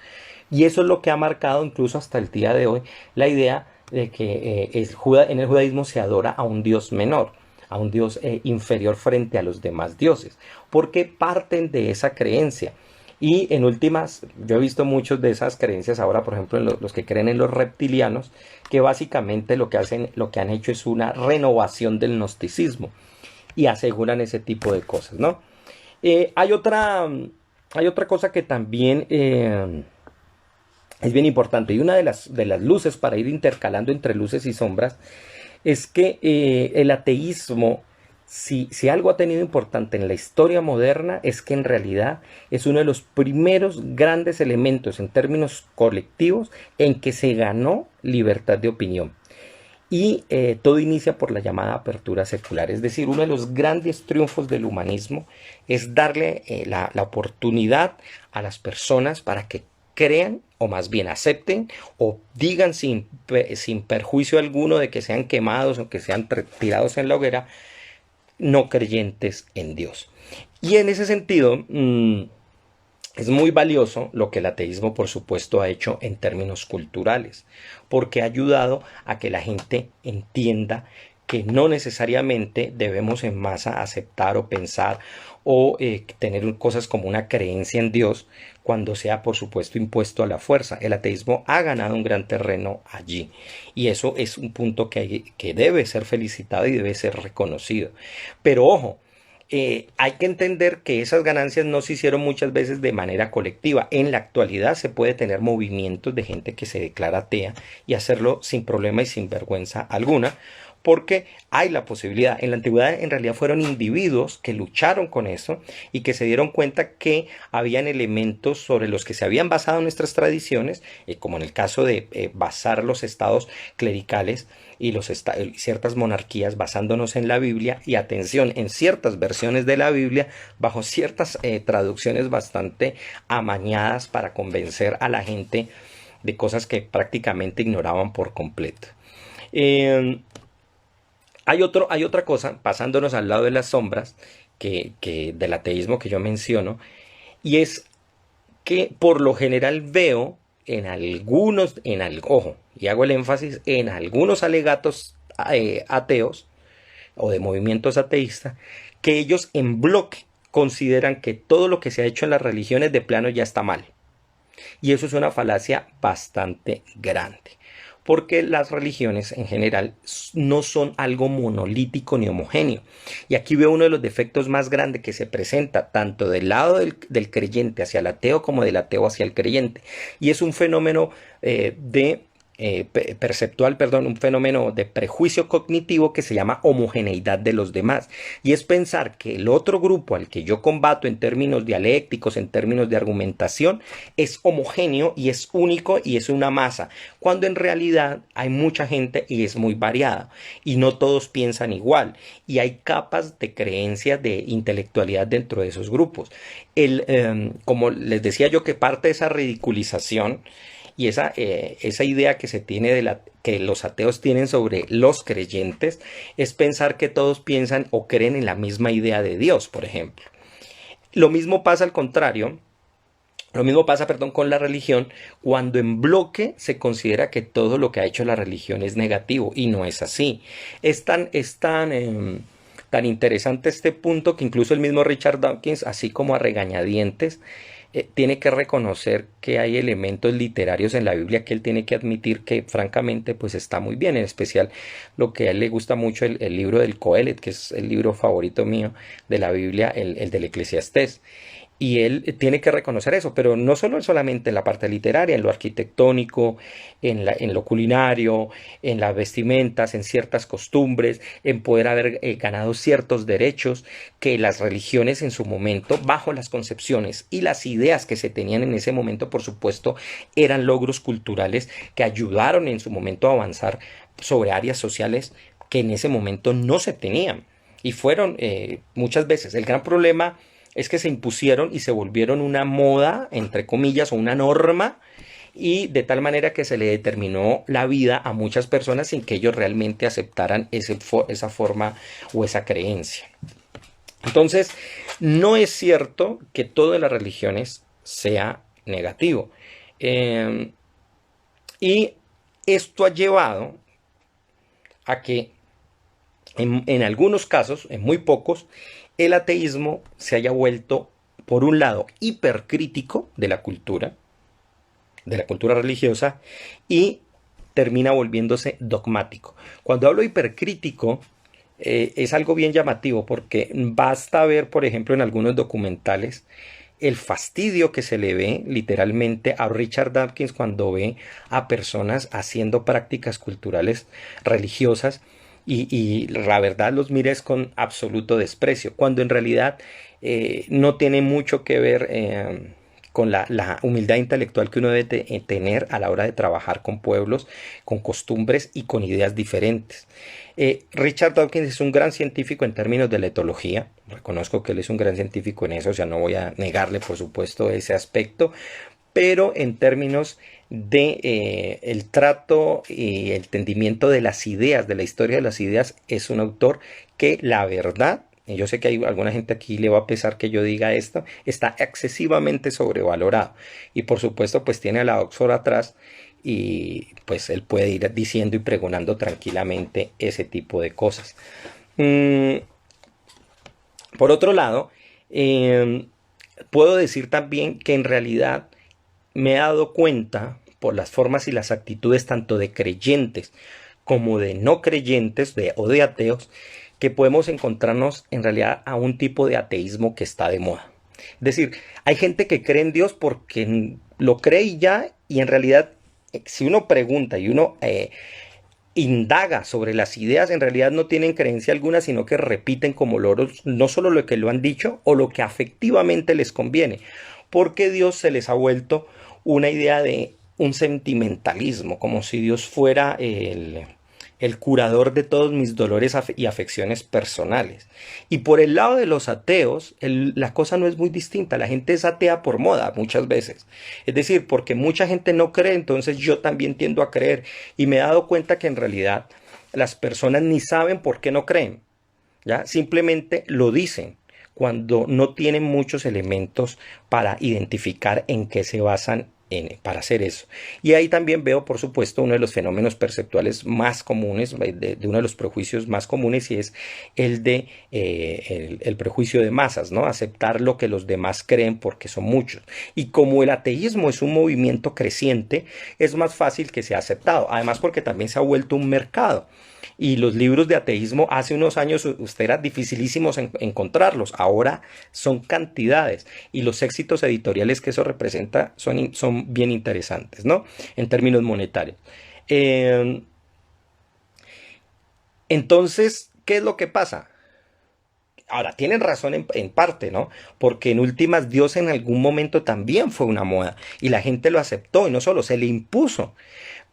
Y eso es lo que ha marcado incluso hasta el día de hoy la idea de que en el judaísmo se adora a un Dios menor, a un Dios inferior frente a los demás dioses, porque parten de esa creencia. Y en últimas, yo he visto muchas de esas creencias ahora, por ejemplo, en los que creen en los reptilianos, que básicamente lo que han hecho es una renovación del gnosticismo y aseguran ese tipo de cosas, ¿no? Hay otra cosa que también es bien importante, y una de las luces para ir intercalando entre luces y sombras es que el ateísmo, si algo ha tenido importante en la historia moderna, es que en realidad es uno de los primeros grandes elementos en términos colectivos en que se ganó libertad de opinión. Y todo inicia por la llamada apertura secular. Es decir, uno de los grandes triunfos del humanismo es darle la oportunidad a las personas para que crean, o más bien acepten, o digan sin perjuicio alguno de que sean quemados o que sean tirados en la hoguera, no creyentes en Dios. Y en ese sentido, Es muy valioso lo que el ateísmo, por supuesto, ha hecho en términos culturales, porque ha ayudado a que la gente entienda que no necesariamente debemos en masa aceptar o pensar o tener cosas como una creencia en Dios cuando sea, por supuesto, impuesto a la fuerza. El ateísmo ha ganado un gran terreno allí y eso es un punto que debe ser felicitado y debe ser reconocido. Pero ojo, hay que entender que esas ganancias no se hicieron muchas veces de manera colectiva. En la actualidad se puede tener movimientos de gente que se declara atea y hacerlo sin problema y sin vergüenza alguna, porque hay la posibilidad. En la antigüedad en realidad fueron individuos que lucharon con eso y que se dieron cuenta que habían elementos sobre los que se habían basado nuestras tradiciones, como en el caso de basar los estados clericales y ciertas monarquías basándonos en la Biblia y atención, en ciertas versiones de la Biblia bajo ciertas traducciones bastante amañadas para convencer a la gente de cosas que prácticamente ignoraban por completo. Eh, hay otra cosa, pasándonos al lado de las sombras, que del ateísmo que yo menciono, y es que por lo general veo en algunos, ojo, y hago el énfasis, en algunos alegatos ateos o de movimientos ateístas, que ellos en bloque consideran que todo lo que se ha hecho en las religiones de plano ya está mal. Y eso es una falacia bastante grande, porque las religiones en general no son algo monolítico ni homogéneo. Y aquí veo uno de los defectos más grandes que se presenta tanto del lado del creyente hacia el ateo como del ateo hacia el creyente. Y es un fenómeno perceptual, perdón, un fenómeno de prejuicio cognitivo que se llama homogeneidad de los demás. Y es pensar que el otro grupo al que yo combato en términos dialécticos, en términos de argumentación, es homogéneo y es único y es una masa, cuando en realidad hay mucha gente y es muy variada y no todos piensan igual y hay capas de creencias de intelectualidad dentro de esos grupos. Como les decía yo, que parte de esa ridiculización y esa idea que se tiene que los ateos tienen sobre los creyentes es pensar que todos piensan o creen en la misma idea de Dios, por ejemplo. Lo mismo pasa al contrario. Lo mismo pasa, perdón, con la religión, cuando en bloque se considera que todo lo que ha hecho la religión es negativo, y no es así. Tan interesante este punto que incluso el mismo Richard Dawkins, así como a regañadientes, tiene que reconocer que hay elementos literarios en la Biblia que él tiene que admitir que francamente pues está muy bien, en especial lo que a él le gusta mucho, el libro del Coelet, que es el libro favorito mío de la Biblia, el del Eclesiastés. Y él tiene que reconocer eso, pero no solamente en la parte literaria, en lo arquitectónico, en lo culinario, en las vestimentas, en ciertas costumbres, en poder haber ganado ciertos derechos que las religiones en su momento, bajo las concepciones y las ideas que se tenían en ese momento, por supuesto, eran logros culturales que ayudaron en su momento a avanzar sobre áreas sociales que en ese momento no se tenían. Y fueron muchas veces el gran problema es que se impusieron y se volvieron una moda, entre comillas, o una norma, y de tal manera que se le determinó la vida a muchas personas sin que ellos realmente aceptaran esa forma o esa creencia. Entonces, no es cierto que todo en las religiones sea negativo. Y esto ha llevado a que en algunos casos, en muy pocos, el ateísmo se haya vuelto, por un lado, hipercrítico de la cultura religiosa, y termina volviéndose dogmático. Cuando hablo hipercrítico, es algo bien llamativo porque basta ver, por ejemplo, en algunos documentales, el fastidio que se le ve literalmente a Richard Dawkins cuando ve a personas haciendo prácticas culturales religiosas y la verdad los mires con absoluto desprecio, cuando en realidad no tiene mucho que ver con la humildad intelectual que uno debe tener a la hora de trabajar con pueblos, con costumbres y con ideas diferentes. Richard Dawkins es un gran científico en términos de la etología, reconozco que él es un gran científico en eso, o sea, no voy a negarle por supuesto ese aspecto, pero en términos de el trato y el entendimiento de las ideas, de la historia de las ideas, es un autor que la verdad y yo sé que hay alguna gente aquí le va a pesar que yo diga esto, está excesivamente sobrevalorado. Y por supuesto, pues tiene a la Oxford atrás y pues él puede ir diciendo y pregonando tranquilamente ese tipo de cosas. Mm, por otro lado, eh, puedo decir también que en realidad me he dado cuenta por las formas y las actitudes tanto de creyentes como de no creyentes o de ateos, que podemos encontrarnos en realidad a un tipo de ateísmo que está de moda. Es decir, hay gente que cree en Dios porque lo cree y ya, y en realidad, si uno pregunta y uno indaga sobre las ideas, en realidad no tienen creencia alguna, sino que repiten como loros no solo lo que lo han dicho o lo que afectivamente les conviene, porque Dios se les ha vuelto una idea de un sentimentalismo, como si Dios fuera el curador de todos mis dolores y afecciones personales. Y por el lado de los ateos, la cosa no es muy distinta. La gente es atea por moda muchas veces. Es decir, porque mucha gente no cree, entonces yo también tiendo a creer. Y me he dado cuenta que en realidad las personas ni saben por qué no creen. ¿Ya? Simplemente lo dicen cuando no tienen muchos elementos para identificar en qué se basan para hacer eso. Y ahí también veo, por supuesto, uno de los fenómenos perceptuales más comunes, de uno de los prejuicios más comunes, y es el de el prejuicio de masas, ¿no? Aceptar lo que los demás creen porque son muchos. Y como el ateísmo es un movimiento creciente, es más fácil que sea aceptado. Además, porque también se ha vuelto un mercado. Y los libros de ateísmo hace unos años usted era dificilísimos encontrarlos, ahora son cantidades y los éxitos editoriales que eso representa son bien interesantes, ¿no? En términos monetarios. Eh, entonces, ¿qué es lo que pasa? Ahora, tienen razón en parte, ¿no? Porque en últimas Dios en algún momento también fue una moda y la gente lo aceptó y no solo se le impuso.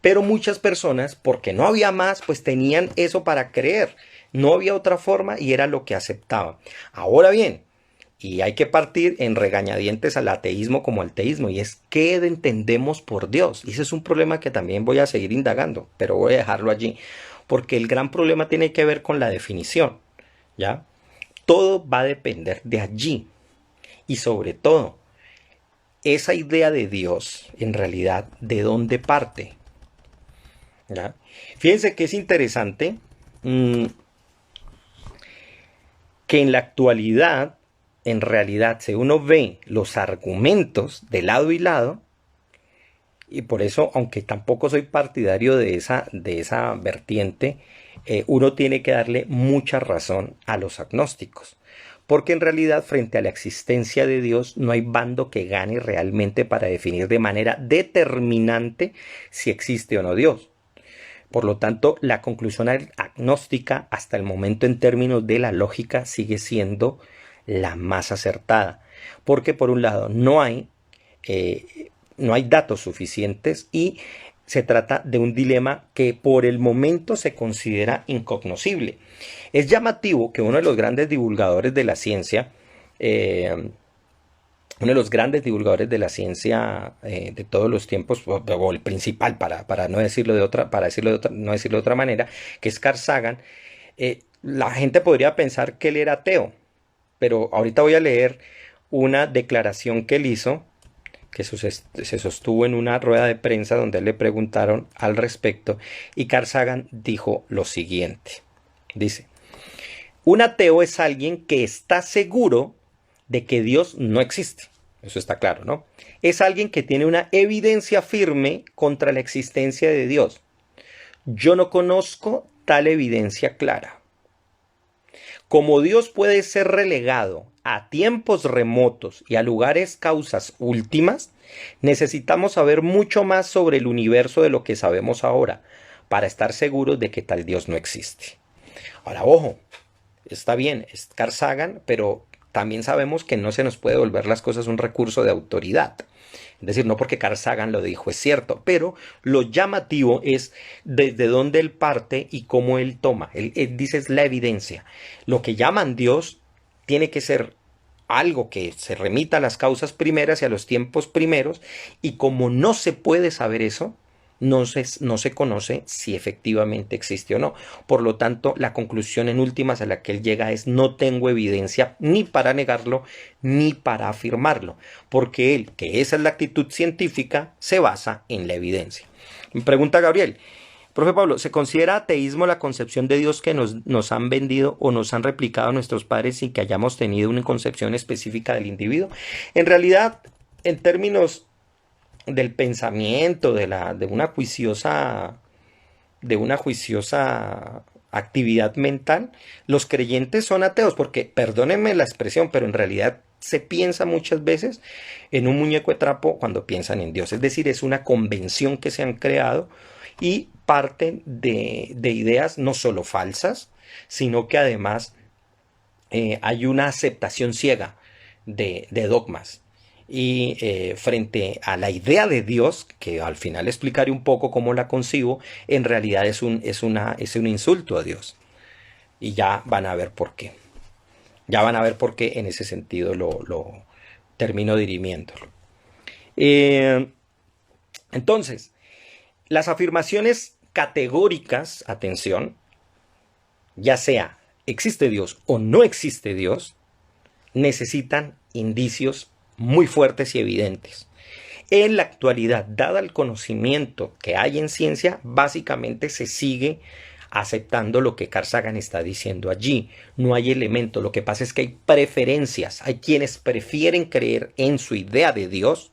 Pero muchas personas, porque no había más, pues tenían eso para creer. No había otra forma y era lo que aceptaban. Ahora bien, y hay que partir en regañadientes al ateísmo como al teísmo, y es qué entendemos por Dios. Y ese es un problema que también voy a seguir indagando, pero voy a dejarlo allí, porque el gran problema tiene que ver con la definición, ¿ya? Todo va a depender de allí. Y sobre todo, esa idea de Dios, en realidad, ¿de dónde parte? ¿Ya? Fíjense que es interesante que en la actualidad, en realidad, si uno ve los argumentos de lado y lado, y por eso, aunque tampoco soy partidario de esa vertiente, uno tiene que darle mucha razón a los agnósticos. Porque en realidad, frente a la existencia de Dios, no hay bando que gane realmente para definir de manera determinante si existe o no Dios. Por lo tanto, la conclusión agnóstica hasta el momento en términos de la lógica sigue siendo la más acertada. Porque por un lado no hay datos suficientes y se trata de un dilema que por el momento se considera incognoscible. Es llamativo que uno de los grandes divulgadores de la ciencia, de todos los tiempos, o el principal, para no decirlo de otra, no decirlo de otra manera, que es Carl Sagan, la gente podría pensar que él era ateo, pero ahorita voy a leer una declaración que él hizo, que se sostuvo en una rueda de prensa donde le preguntaron al respecto, y Carl Sagan dijo lo siguiente. Dice: un ateo es alguien que está seguro de que Dios no existe. Eso está claro, ¿no? Es alguien que tiene una evidencia firme contra la existencia de Dios. Yo no conozco tal evidencia clara. Como Dios puede ser relegado a tiempos remotos y a lugares causas últimas, necesitamos saber mucho más sobre el universo de lo que sabemos ahora para estar seguros de que tal Dios no existe. Ahora, ojo, está bien, es Carl Sagan, pero también sabemos que no se nos puede volver las cosas un recurso de autoridad. Es decir, no porque Carl Sagan lo dijo es cierto, pero lo llamativo es desde dónde él parte y cómo él toma. Él dice es la evidencia. Lo que llaman Dios tiene que ser algo que se remita a las causas primeras y a los tiempos primeros, y como no se puede saber eso, no se conoce si efectivamente existe o no. Por lo tanto, la conclusión en últimas a la que él llega es: no tengo evidencia ni para negarlo ni para afirmarlo, porque él, que esa es la actitud científica, se basa en la evidencia. Me pregunta Gabriel: profe Pablo, ¿se considera ateísmo la concepción de Dios que nos han vendido o nos han replicado nuestros padres sin que hayamos tenido una concepción específica del individuo? En realidad, en términos del pensamiento, de una juiciosa actividad mental, los creyentes son ateos, porque, perdónenme la expresión, pero en realidad se piensa muchas veces en un muñeco de trapo cuando piensan en Dios. Es decir, es una convención que se han creado y parten de ideas no solo falsas, sino que además hay una aceptación ciega de dogmas. Y frente a la idea de Dios, que al final explicaré un poco cómo la concibo, en realidad es un insulto a Dios. Y ya van a ver por qué. Ya van a ver por qué en ese sentido lo termino dirimiéndolo. Entonces, las afirmaciones categóricas, atención, ya sea existe Dios o no existe Dios, necesitan indicios muy fuertes y evidentes. En la actualidad, dada el conocimiento que hay en ciencia, básicamente se sigue aceptando lo que Carl Sagan está diciendo allí. No hay elemento. Lo que pasa es que hay preferencias. Hay quienes prefieren creer en su idea de Dios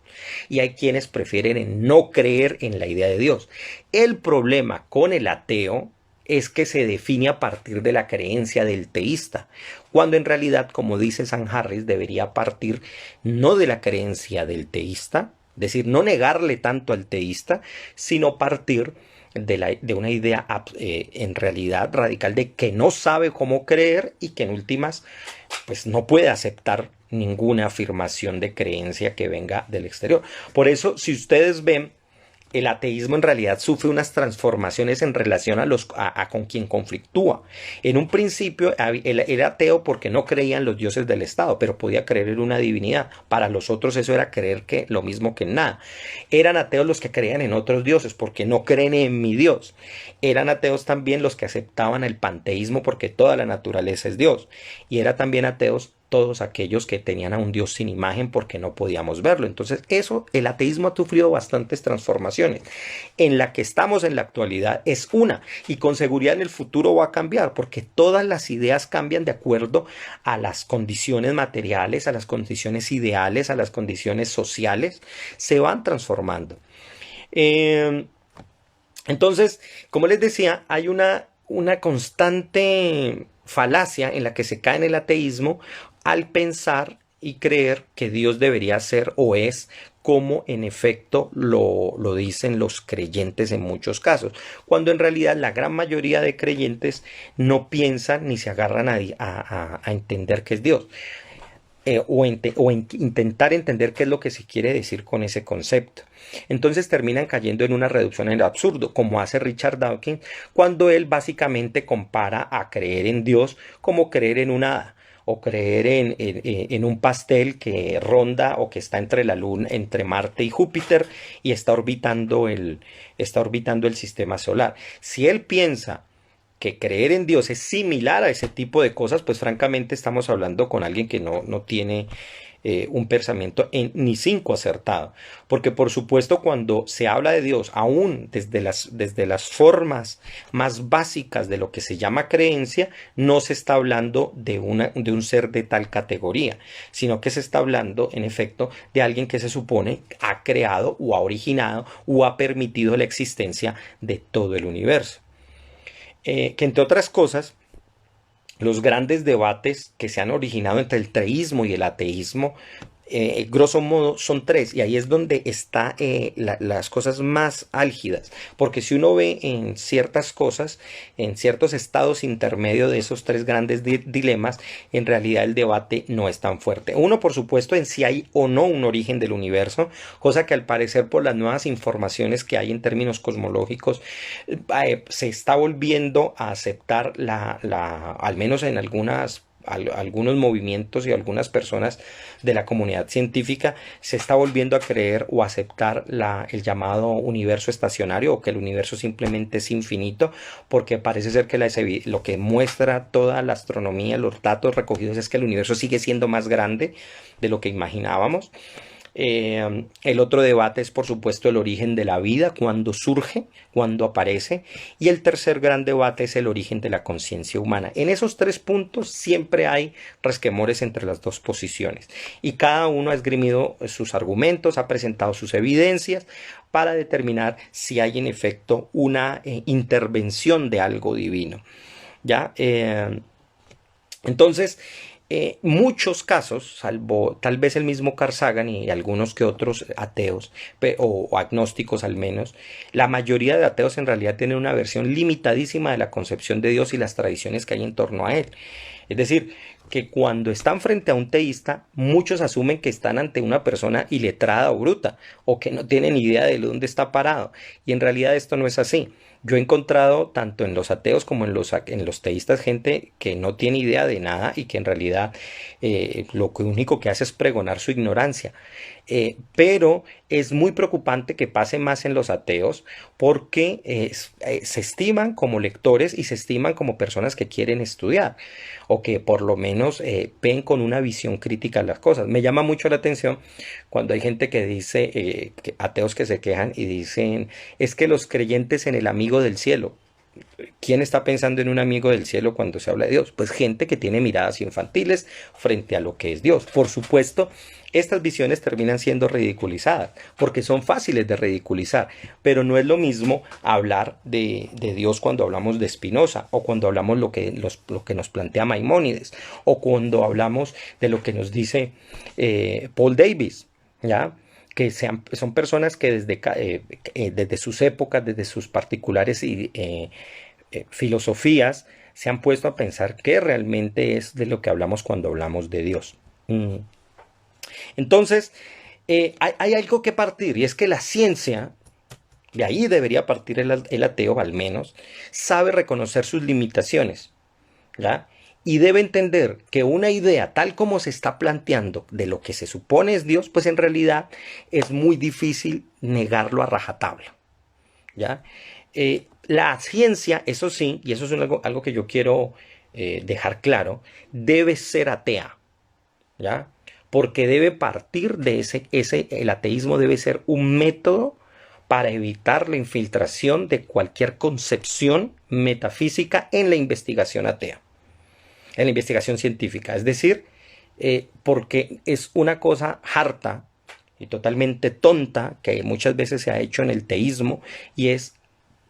y hay quienes prefieren en no creer en la idea de Dios. El problema con el ateo es que se define a partir de la creencia del teísta, cuando en realidad, como dice Sam Harris, debería partir no de la creencia del teísta, es decir, no negarle tanto al teísta, sino partir de una idea en realidad radical de que no sabe cómo creer y que en últimas pues no puede aceptar ninguna afirmación de creencia que venga del exterior. Por eso, si ustedes ven, el ateísmo en realidad sufre unas transformaciones en relación a con quien conflictúa. En un principio era ateo porque no creía en los dioses del Estado, pero podía creer en una divinidad. Para los otros eso era creer que lo mismo que en nada. Eran ateos los que creían en otros dioses porque no creen en mi Dios. Eran ateos también los que aceptaban el panteísmo porque toda la naturaleza es Dios. Y eran también ateos todos aquellos que tenían a un Dios sin imagen porque no podíamos verlo. Entonces el ateísmo ha sufrido bastantes transformaciones. En la que estamos en la actualidad es una, y con seguridad en el futuro va a cambiar, porque todas las ideas cambian de acuerdo a las condiciones materiales, a las condiciones ideales, a las condiciones sociales, se van transformando. Entonces, como les decía, hay una constante falacia en la que se cae en el ateísmo al pensar y creer que Dios debería ser o es como en efecto lo dicen los creyentes en muchos casos, cuando en realidad la gran mayoría de creyentes no piensan ni se agarran a entender qué es Dios. Intentar entender qué es lo que se quiere decir con ese concepto. Entonces terminan cayendo en una reducción en el absurdo, como hace Richard Dawkins cuando él básicamente compara a creer en Dios como creer en una hada, o creer en un pastel que ronda o que está entre la luna, entre Marte y Júpiter, y está orbitando el sistema solar. Si él piensa que creer en Dios es similar a ese tipo de cosas, pues francamente estamos hablando con alguien que no tiene un pensamiento ni cinco acertado. Porque por supuesto cuando se habla de Dios, aún desde las formas más básicas de lo que se llama creencia, no se está hablando de un ser de tal categoría, sino que se está hablando en efecto de alguien que se supone ha creado o ha originado o ha permitido la existencia de todo el universo. Que entre otras cosas, los grandes debates que se han originado entre el teísmo y el ateísmo, grosso modo son tres, y ahí es donde están las cosas más álgidas, porque si uno ve en ciertas cosas, en ciertos estados intermedios de esos tres grandes dilemas, en realidad el debate no es tan fuerte. Uno, por supuesto, en si hay o no un origen del universo, cosa que al parecer por las nuevas informaciones que hay en términos cosmológicos, se está volviendo a aceptar al menos en algunas algunos movimientos y algunas personas de la comunidad científica se está volviendo a creer o aceptar el llamado universo estacionario, o que el universo simplemente es infinito, porque parece ser que lo que muestra toda la astronomía, los datos recogidos, es que el universo sigue siendo más grande de lo que imaginábamos. El otro debate es, por supuesto, el origen de la vida, cuándo surge, cuándo aparece. Y el tercer gran debate es el origen de la conciencia humana. En esos tres puntos siempre hay resquemores entre las dos posiciones. Y cada uno ha esgrimido sus argumentos, ha presentado sus evidencias para determinar si hay en efecto una intervención de algo divino. ¿Ya? Entonces, muchos casos, salvo tal vez el mismo Carl Sagan y algunos que otros ateos, o agnósticos al menos, la mayoría de ateos en realidad tienen una versión limitadísima de la concepción de Dios y las tradiciones que hay en torno a él. Es decir, que cuando están frente a un teísta, muchos asumen que están ante una persona iletrada o bruta, o que no tienen idea de dónde está parado. Y en realidad esto no es así. Yo he encontrado tanto en los ateos como en los teístas gente que no tiene idea de nada y que en realidad lo único que hace es pregonar su ignorancia. Pero es muy preocupante que pase más en los ateos, porque se estiman como lectores y se estiman como personas que quieren estudiar, o que por lo menos ven con una visión crítica las cosas. Me llama mucho la atención cuando hay gente que dice, ateos que se quejan y dicen, es que los creyentes en el amigo del cielo. ¿Quién está pensando en un amigo del cielo cuando se habla de Dios? Pues gente que tiene miradas infantiles frente a lo que es Dios. Por supuesto, estas visiones terminan siendo ridiculizadas, porque son fáciles de ridiculizar, pero no es lo mismo hablar de Dios cuando hablamos de Spinoza, o cuando hablamos lo que nos plantea Maimónides, o cuando hablamos de lo que nos dice Paul Davies, ¿ya? Que son personas que desde sus épocas, desde sus particulares filosofías, se han puesto a pensar qué realmente es de lo que hablamos cuando hablamos de Dios. Entonces, hay algo que partir, y es que la ciencia, de ahí debería partir el ateo al menos, sabe reconocer sus limitaciones, ¿ya? Y debe entender que una idea tal como se está planteando de lo que se supone es Dios, pues en realidad es muy difícil negarlo a rajatabla, ¿ya? La ciencia, eso sí, y eso es algo que yo quiero dejar claro, debe ser atea, ¿ya? Porque debe partir de el ateísmo debe ser un método para evitar la infiltración de cualquier concepción metafísica en la investigación atea, en la investigación científica. Es decir, porque es una cosa harta y totalmente tonta que muchas veces se ha hecho en el teísmo, y es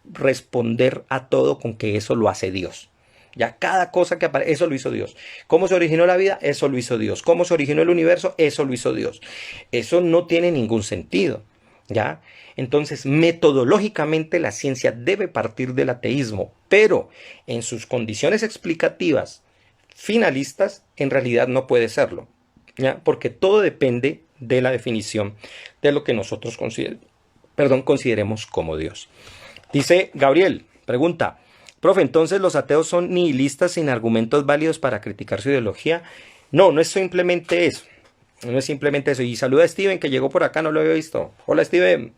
responder a todo con que eso lo hace Dios. Ya cada cosa que aparece, eso lo hizo Dios. ¿Cómo se originó la vida? Eso lo hizo Dios. ¿Cómo se originó el universo? Eso lo hizo Dios. Eso no tiene ningún sentido, ¿ya? Entonces, metodológicamente la ciencia debe partir del ateísmo, pero en sus condiciones explicativas finalistas, en realidad no puede serlo, ¿ya? Porque todo depende de la definición de lo que nosotros consideremos como Dios. Dice Gabriel, pregunta, profe, ¿entonces los ateos son nihilistas sin argumentos válidos para criticar su ideología? No, no es simplemente eso. No es simplemente eso. Y saluda a Steven, que llegó por acá, no lo había visto. Hola, Steven.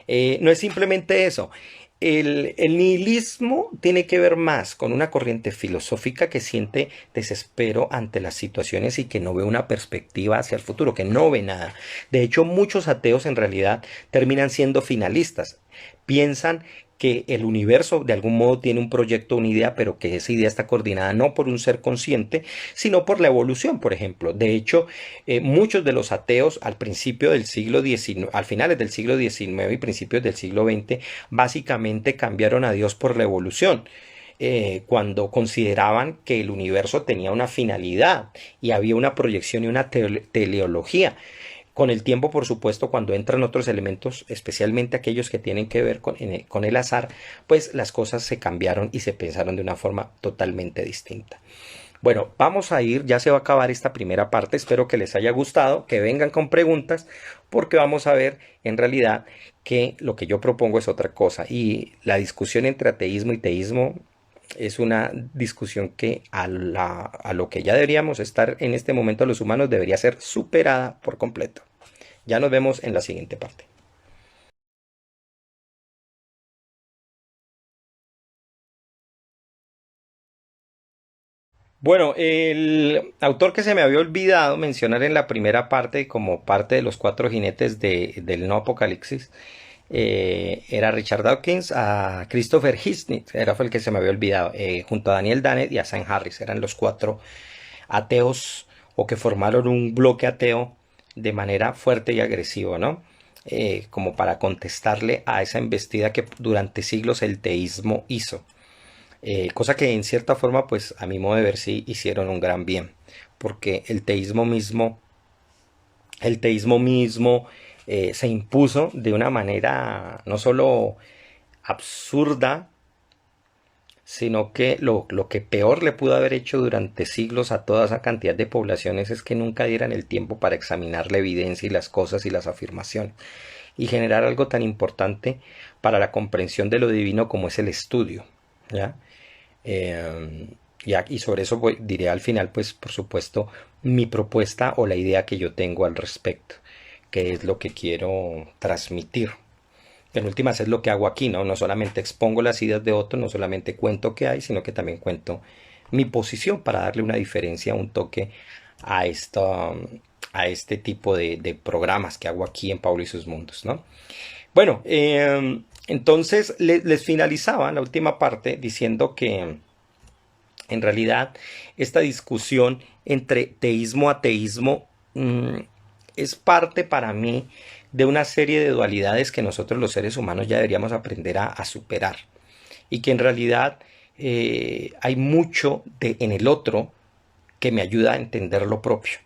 No es simplemente eso. El nihilismo tiene que ver más con una corriente filosófica que siente desespero ante las situaciones y que no ve una perspectiva hacia el futuro, que no ve nada. De hecho, muchos ateos en realidad terminan siendo finalistas. Piensan que el universo de algún modo tiene un proyecto, una idea, pero que esa idea está coordinada no por un ser consciente, sino por la evolución, por ejemplo. De hecho, muchos de los ateos al principio del siglo XIX, al finales del siglo XIX y principios del siglo XX, básicamente cambiaron a Dios por la evolución. Cuando consideraban que el universo tenía una finalidad y había una proyección y una teleología. Con el tiempo, por supuesto, cuando entran otros elementos, especialmente aquellos que tienen que ver con el azar, pues las cosas se cambiaron y se pensaron de una forma totalmente distinta. Bueno, vamos a ir, ya se va a acabar esta primera parte, espero que les haya gustado, que vengan con preguntas, porque vamos a ver en realidad que lo que yo propongo es otra cosa, y la discusión entre ateísmo y teísmo es una discusión que a lo que ya deberíamos estar en este momento los humanos debería ser superada por completo. Ya nos vemos en la siguiente parte. Bueno, el autor que se me había olvidado mencionar en la primera parte, como parte de los cuatro jinetes del no apocalipsis, era Richard Dawkins, a Christopher Hitchens, era fue el que se me había olvidado, junto a Daniel Dennett y a Sam Harris, eran los cuatro ateos o que formaron un bloque ateo de manera fuerte y agresiva, ¿no? Como para contestarle a esa embestida que durante siglos el teísmo hizo. Cosa que en cierta forma, pues a mi modo de ver, sí hicieron un gran bien, porque el teísmo mismo se impuso de una manera no solo absurda, sino que lo que peor le pudo haber hecho durante siglos a toda esa cantidad de poblaciones es que nunca dieran el tiempo para examinar la evidencia y las cosas y las afirmaciones y generar algo tan importante para la comprensión de lo divino como es el estudio, ¿ya? Eh, y sobre eso diré al final, pues por supuesto, mi propuesta o la idea que yo tengo al respecto, que es lo que quiero transmitir. En últimas es lo que hago aquí, ¿no? No solamente expongo las ideas de otros, no solamente cuento qué hay, sino que también cuento mi posición para darle una diferencia, un toque a a este tipo de programas que hago aquí en Pablo y sus mundos, ¿no? Bueno, entonces les finalizaba la última parte diciendo que en realidad esta discusión entre teísmo ateísmo es parte para mí de una serie de dualidades que nosotros los seres humanos ya deberíamos aprender a superar y que en realidad hay mucho en el otro que me ayuda a entender lo propio,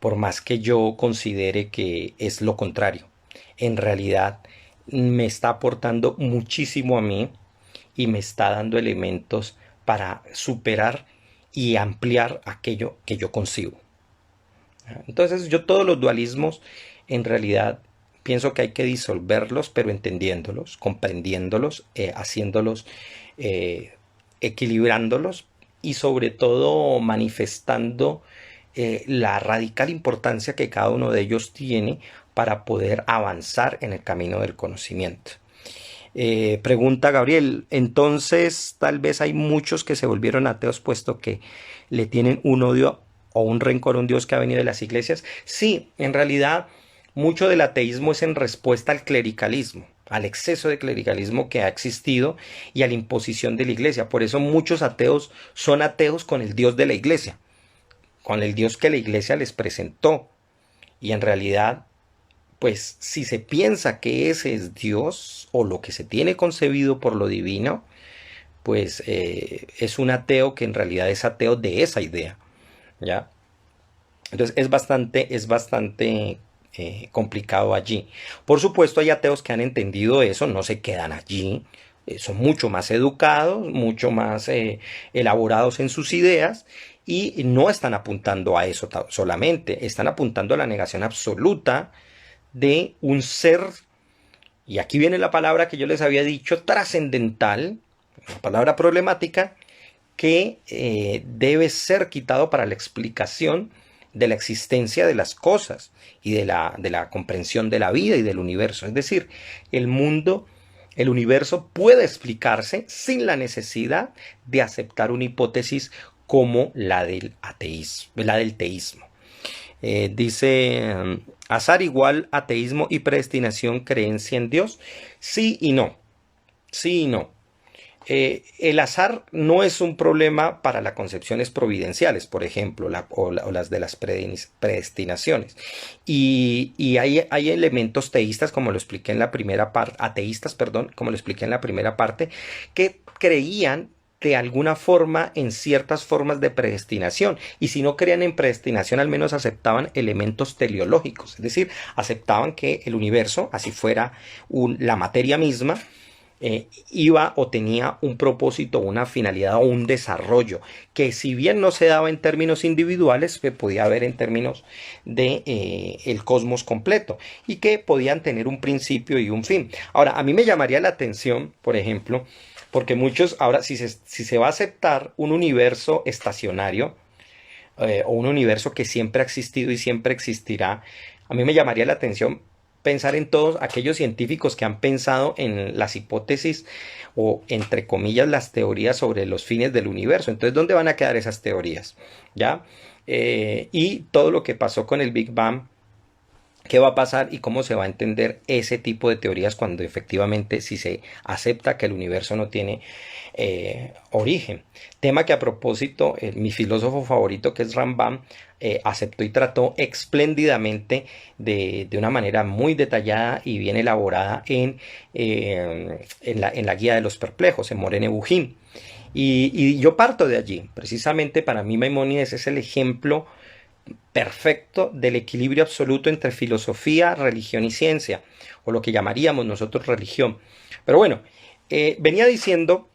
por más que yo considere que es lo contrario. En realidad me está aportando muchísimo a mí y me está dando elementos para superar y ampliar aquello que yo consigo. Entonces yo todos los dualismos en realidad pienso que hay que disolverlos, pero entendiéndolos, comprendiéndolos, haciéndolos, eh, equilibrándolos y sobre todo manifestando la radical importancia que cada uno de ellos tiene para poder avanzar en el camino del conocimiento. Pregunta Gabriel, entonces tal vez hay muchos que se volvieron ateos puesto que le tienen un odio o un rencor a un Dios que ha venido de las iglesias. Sí, en realidad mucho del ateísmo es en respuesta al clericalismo, al exceso de clericalismo que ha existido y a la imposición de la iglesia. Por eso muchos ateos son ateos con el Dios de la iglesia, con el Dios que la iglesia les presentó. Y en realidad pues si se piensa que ese es Dios o lo que se tiene concebido por lo divino, pues es un ateo que en realidad es ateo de esa idea, ¿ya? Entonces es bastante complicado allí. Por supuesto hay ateos que han entendido eso, no se quedan allí, son mucho más educados, mucho más elaborados en sus ideas y no están apuntando a eso solamente, están apuntando a la negación absoluta de un ser, y aquí viene la palabra que yo les había dicho, trascendental, una palabra problemática, que debe ser quitado para la explicación de la existencia de las cosas y de la comprensión de la vida y del universo. Es decir, el mundo, el universo puede explicarse sin la necesidad de aceptar una hipótesis como la del ateísmo, la del teísmo. Dice azar igual ateísmo y predestinación, creencia en Dios. Sí y no. Sí y no. El azar no es un problema para las concepciones providenciales, por ejemplo, o las de las predestinaciones. Y hay elementos teístas, como lo expliqué en la primera parte, ateístas, perdón, como lo expliqué en la primera parte, que creían de alguna forma en ciertas formas de predestinación. Y si no creían en predestinación, al menos aceptaban elementos teleológicos. Es decir, aceptaban que el universo, así fuera la materia misma, iba o tenía un propósito, una finalidad o un desarrollo que, si bien no se daba en términos individuales, se podía ver en términos de el cosmos completo, y que podían tener un principio y un fin. Ahora, a mí me llamaría la atención, por ejemplo, porque muchos, ahora, si se va a aceptar un universo estacionario, o un universo que siempre ha existido y siempre existirá, a mí me llamaría la atención pensar en todos aquellos científicos que han pensado en las hipótesis o, entre comillas, las teorías sobre los fines del universo. Entonces, ¿dónde van a quedar esas teorías? ¿Ya? Y todo lo que pasó con el Big Bang, qué va a pasar y cómo se va a entender ese tipo de teorías cuando efectivamente, si se acepta que el universo no tiene origen. Tema que, a propósito, mi filósofo favorito, que es Rambam, aceptó y trató espléndidamente, de una manera muy detallada y bien elaborada en la Guía de los Perplejos, en Moreh Nevuchim. Y yo parto de allí. Precisamente, para mí, Maimónides es el ejemplo perfecto del equilibrio absoluto entre filosofía, religión y ciencia, o lo que llamaríamos nosotros religión. Pero bueno, venía diciendo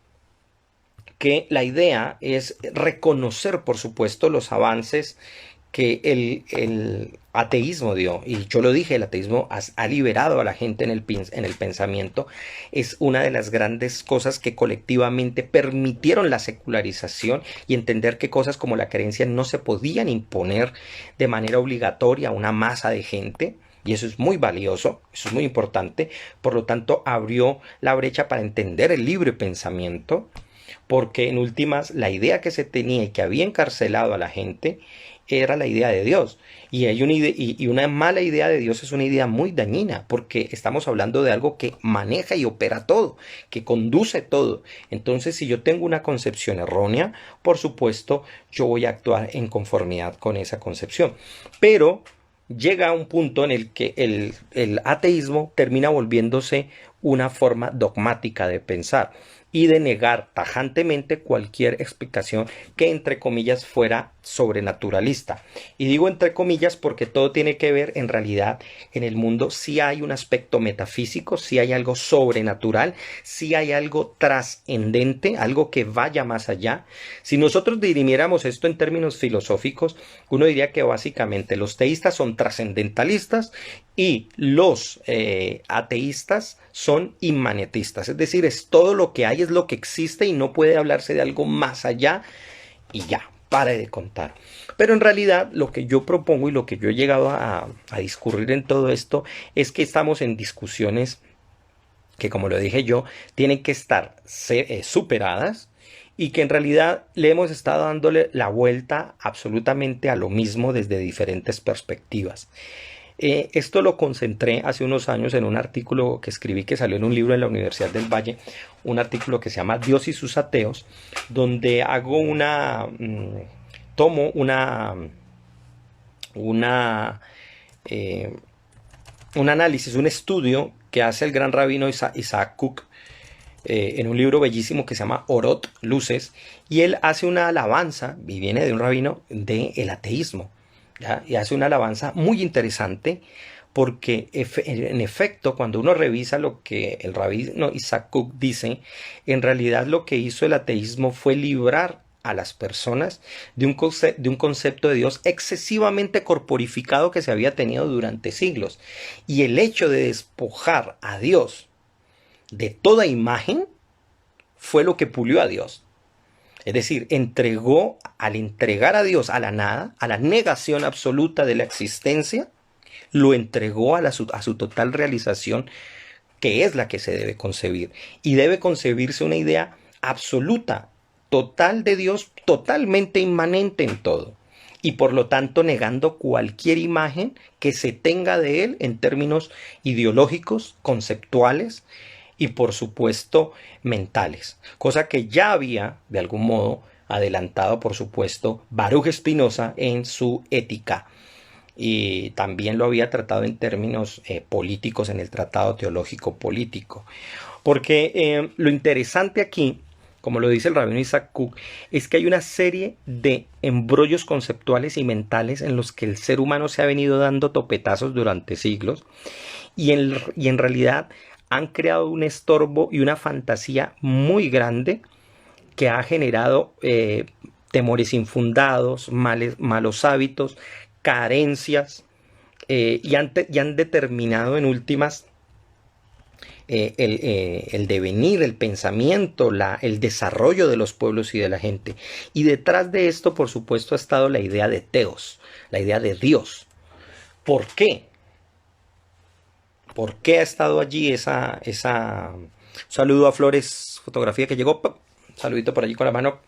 que la idea es reconocer, por supuesto, los avances que el ateísmo dio. Y yo lo dije, el ateísmo ha liberado a la gente en el pensamiento. Es una de las grandes cosas que colectivamente permitieron la secularización y entender que cosas como la creencia no se podían imponer de manera obligatoria a una masa de gente. Y eso es muy valioso, eso es muy importante. Por lo tanto, abrió la brecha para entender el libre pensamiento, porque en últimas la idea que se tenía y que había encarcelado a la gente era la idea de Dios. Y una mala idea de Dios es una idea muy dañina, porque estamos hablando de algo que maneja y opera todo, que conduce todo. Entonces, si yo tengo una concepción errónea, por supuesto, yo voy a actuar en conformidad con esa concepción. Pero llega a un punto en el que el ateísmo termina volviéndose una forma dogmática de pensar y de negar tajantemente cualquier explicación que, entre comillas, fuera sobrenaturalista. Y digo entre comillas porque todo tiene que ver, en realidad, en el mundo sí hay un aspecto metafísico, sí hay algo sobrenatural, sí hay algo trascendente, algo que vaya más allá. Si nosotros dirimiéramos esto en términos filosóficos, uno diría que básicamente los teístas son trascendentalistas y los ateístas son inmanetistas. Es decir, es todo lo que hay, es lo que existe y no puede hablarse de algo más allá, y ya, pare de contar. Pero en realidad lo que yo propongo y lo que yo he llegado a discurrir en todo esto es que estamos en discusiones que, como lo dije yo, tienen que estar superadas, y que en realidad le hemos estado dándole la vuelta absolutamente a lo mismo desde diferentes perspectivas. Esto lo concentré hace unos años en un artículo que escribí, que salió en un libro en la Universidad del Valle, un artículo que se llama Dios y sus ateos, donde hago tomo un análisis, un estudio que hace el gran rabino Isaac Cook, en un libro bellísimo que se llama Orot, Luces, y él hace una alabanza, y viene de un rabino del ateísmo, ¿ya? Y hace una alabanza muy interesante, porque en efecto, cuando uno revisa lo que el rabino Isaac Cook dice, en realidad lo que hizo el ateísmo fue librar a las personas de un concepto de Dios excesivamente corporificado que se había tenido durante siglos. Y el hecho de despojar a Dios de toda imagen fue lo que pulió a Dios. Es decir, al entregar a Dios a la nada, a la negación absoluta de la existencia, lo entregó a su total realización, que es la que se debe concebir. Y debe concebirse una idea absoluta, total de Dios, totalmente inmanente en todo. Y por lo tanto negando cualquier imagen que se tenga de él en términos ideológicos, conceptuales y, por supuesto, mentales. Cosa que ya había, de algún modo, adelantado, por supuesto, Baruch Spinoza en su Ética. Y también lo había tratado en términos políticos en el Tratado Teológico Político. Porque lo interesante aquí, como lo dice el rabino Isaac Cook, es que hay una serie de embrollos conceptuales y mentales en los que el ser humano se ha venido dando topetazos durante siglos, y en realidad han creado un estorbo y una fantasía muy grande que ha generado temores infundados, malos hábitos, carencias, y han determinado en últimas el devenir, el pensamiento, el desarrollo de los pueblos y de la gente. Y detrás de esto, por supuesto, ha estado la idea de Teos, la idea de Dios. ¿Por qué? ¿Por qué ha estado allí esa... Saludo a Flores, fotografía que llegó, saludito por allí con la mano.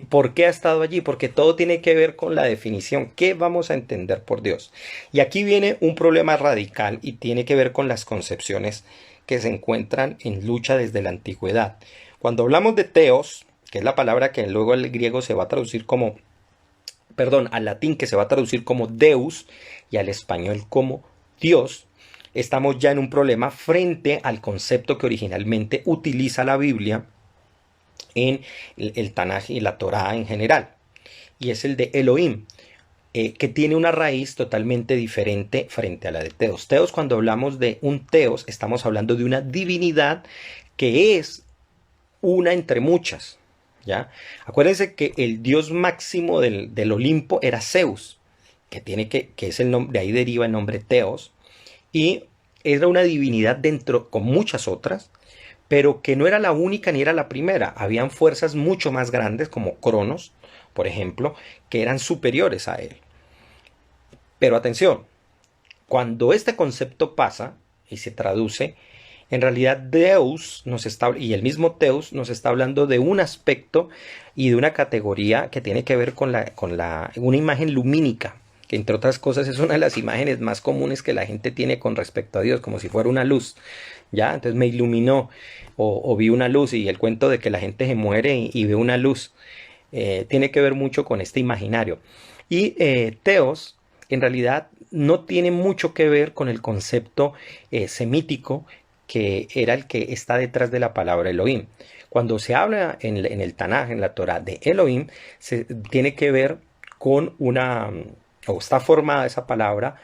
¿Por qué ha estado allí? Porque todo tiene que ver con la definición. ¿Qué vamos a entender por Dios? Y aquí viene un problema radical y tiene que ver con las concepciones que se encuentran en lucha desde la antigüedad. Cuando hablamos de teos, que es la palabra que luego al griego se va a traducir como, perdón, al latín que se va a traducir como Deus y al español como Dios, estamos ya en un problema frente al concepto que originalmente utiliza la Biblia en el Tanaj y la Torá en general, y es el de Elohim, que tiene una raíz totalmente diferente frente a la de Teos. Teos, cuando hablamos de un Teos, estamos hablando de una divinidad que es una entre muchas, ¿ya? Acuérdense que el dios máximo del Olimpo era Zeus, que es el nombre, de ahí deriva el nombre Teos, y era una divinidad dentro, con muchas otras, pero que no era la única ni era la primera. Habían fuerzas mucho más grandes, como Cronos, por ejemplo, que eran superiores a él. Pero atención, cuando este concepto pasa y se traduce, en realidad Deus y el mismo Teus nos está hablando de un aspecto y de una categoría que tiene que ver con una imagen lumínica, que entre otras cosas es una de las imágenes más comunes que la gente tiene con respecto a Dios, como si fuera una luz, ¿ya? Entonces me iluminó o vi una luz, y el cuento de que la gente se muere y ve una luz, tiene que ver mucho con este imaginario. Y Teos en realidad no tiene mucho que ver con el concepto semítico que era el que está detrás de la palabra Elohim. Cuando se habla en el Tanaj, en la Torah, de Elohim, se tiene que ver con o está formada esa palabra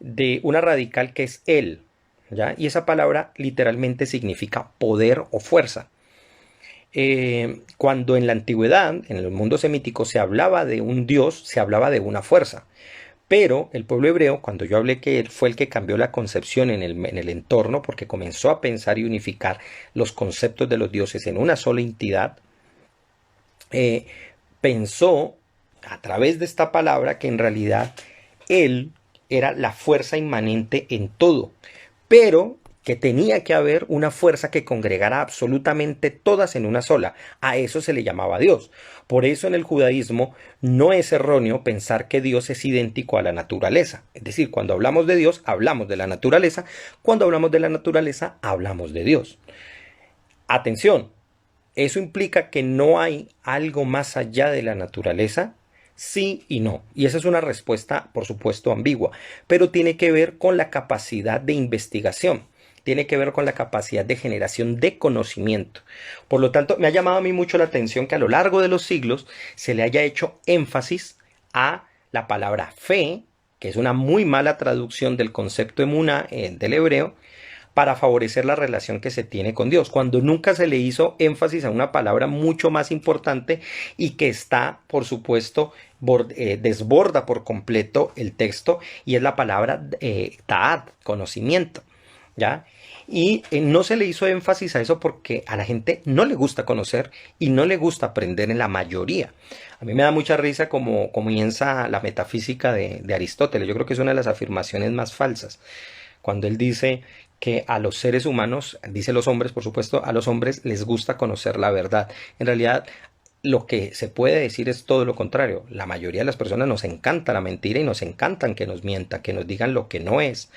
de una radical que es El, ¿ya? Y esa palabra literalmente significa poder o fuerza. Cuando en la antigüedad, en el mundo semítico, se hablaba de un dios, se hablaba de una fuerza. Pero el pueblo hebreo, cuando yo hablé que él fue el que cambió la concepción en el entorno, porque comenzó a pensar y unificar los conceptos de los dioses en una sola entidad, pensó a través de esta palabra que en realidad él era la fuerza inmanente en todo, pero que tenía que haber una fuerza que congregara absolutamente todas en una sola. A eso se le llamaba Dios. Por eso en el judaísmo no es erróneo pensar que Dios es idéntico a la naturaleza. Es decir, cuando hablamos de Dios, hablamos de la naturaleza. Cuando hablamos de la naturaleza, hablamos de Dios. Atención, ¿eso implica que no hay algo más allá de la naturaleza? Sí y no. Y esa es una respuesta, por supuesto, ambigua, pero tiene que ver con la capacidad de investigación. Tiene que ver con la capacidad de generación de conocimiento. Por lo tanto, me ha llamado a mí mucho la atención que a lo largo de los siglos se le haya hecho énfasis a la palabra fe, que es una muy mala traducción del concepto emuná del hebreo, para favorecer la relación que se tiene con Dios, cuando nunca se le hizo énfasis a una palabra mucho más importante y que está, por supuesto, desborda por completo el texto, y es la palabra ta'at, conocimiento, ¿ya? Y no se le hizo énfasis a eso porque a la gente no le gusta conocer y no le gusta aprender en la mayoría. A mí me da mucha risa como comienza la metafísica de Aristóteles. Yo creo que es una de las afirmaciones más falsas, cuando él dice que a los seres humanos, dice los hombres, por supuesto, a los hombres les gusta conocer la verdad. En realidad, lo que se puede decir es todo lo contrario. La mayoría de las personas nos encanta la mentira y nos encantan que nos mientan, que nos digan lo que no es.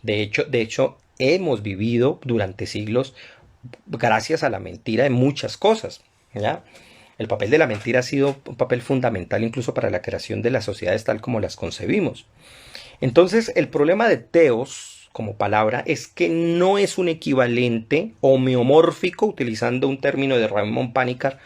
De hecho, hemos vivido durante siglos gracias a la mentira en muchas cosas, ¿ya? El papel de la mentira ha sido un papel fundamental incluso para la creación de las sociedades tal como las concebimos. Entonces, el problema de teos como palabra es que no es un equivalente homeomórfico, utilizando un término de Ramón Panikar,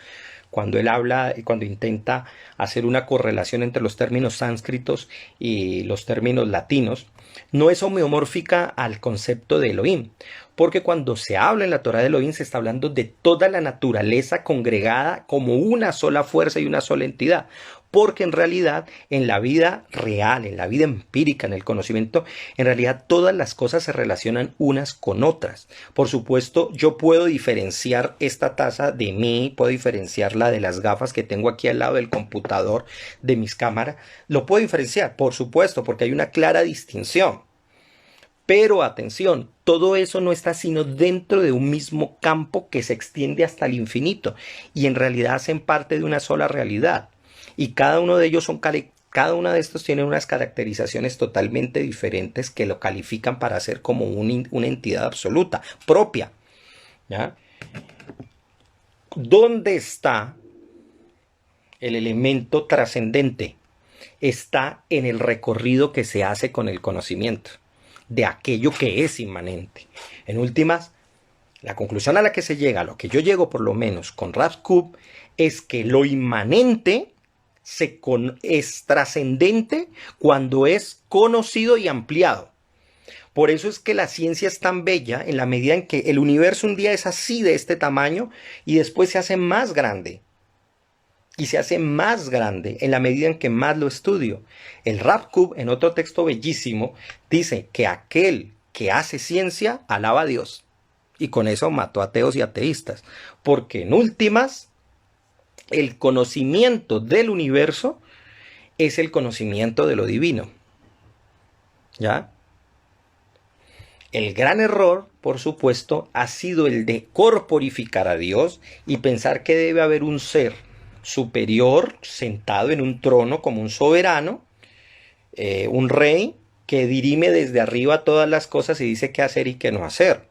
cuando él habla, cuando intenta hacer una correlación entre los términos sánscritos y los términos latinos. no es homeomórfica al concepto de Elohim, porque cuando se habla en la Torá de Elohim se está hablando de toda la naturaleza congregada como una sola fuerza y una sola entidad, porque en realidad en la vida real, en la vida empírica, en el conocimiento, en realidad todas las cosas se relacionan unas con otras. Por supuesto, yo puedo diferenciar esta taza de mí, puedo diferenciarla de las gafas que tengo aquí al lado del computador, de mis cámaras, lo puedo diferenciar, por supuesto, porque hay una clara distinción. Pero atención, todo eso no está sino dentro de un mismo campo que se extiende hasta el infinito y en realidad hacen parte de una sola realidad. Y cada uno de ellos cada uno de estos tiene unas caracterizaciones totalmente diferentes que lo califican para ser como una entidad absoluta, propia. ¿Ya? ¿Dónde está el elemento trascendente? Está en el recorrido que se hace con el conocimiento de aquello que es inmanente. En últimas, la conclusión a la que se llega, a lo que yo llego por lo menos con Rav Kook, es que lo inmanente es trascendente cuando es conocido y ampliado. Por eso es que la ciencia es tan bella en la medida en que el universo un día es así de este tamaño y después se hace más grande. Y se hace más grande en la medida en que más lo estudio. El Rav Kook, en otro texto bellísimo, dice que aquel que hace ciencia alaba a Dios. Y con eso mató a ateos y ateístas. Porque en últimas, el conocimiento del universo es el conocimiento de lo divino. ¿Ya? El gran error, por supuesto, ha sido el de corporificar a Dios y pensar que debe haber un ser superior sentado en un trono como un soberano, un rey que dirime desde arriba todas las cosas y dice qué hacer y qué no hacer.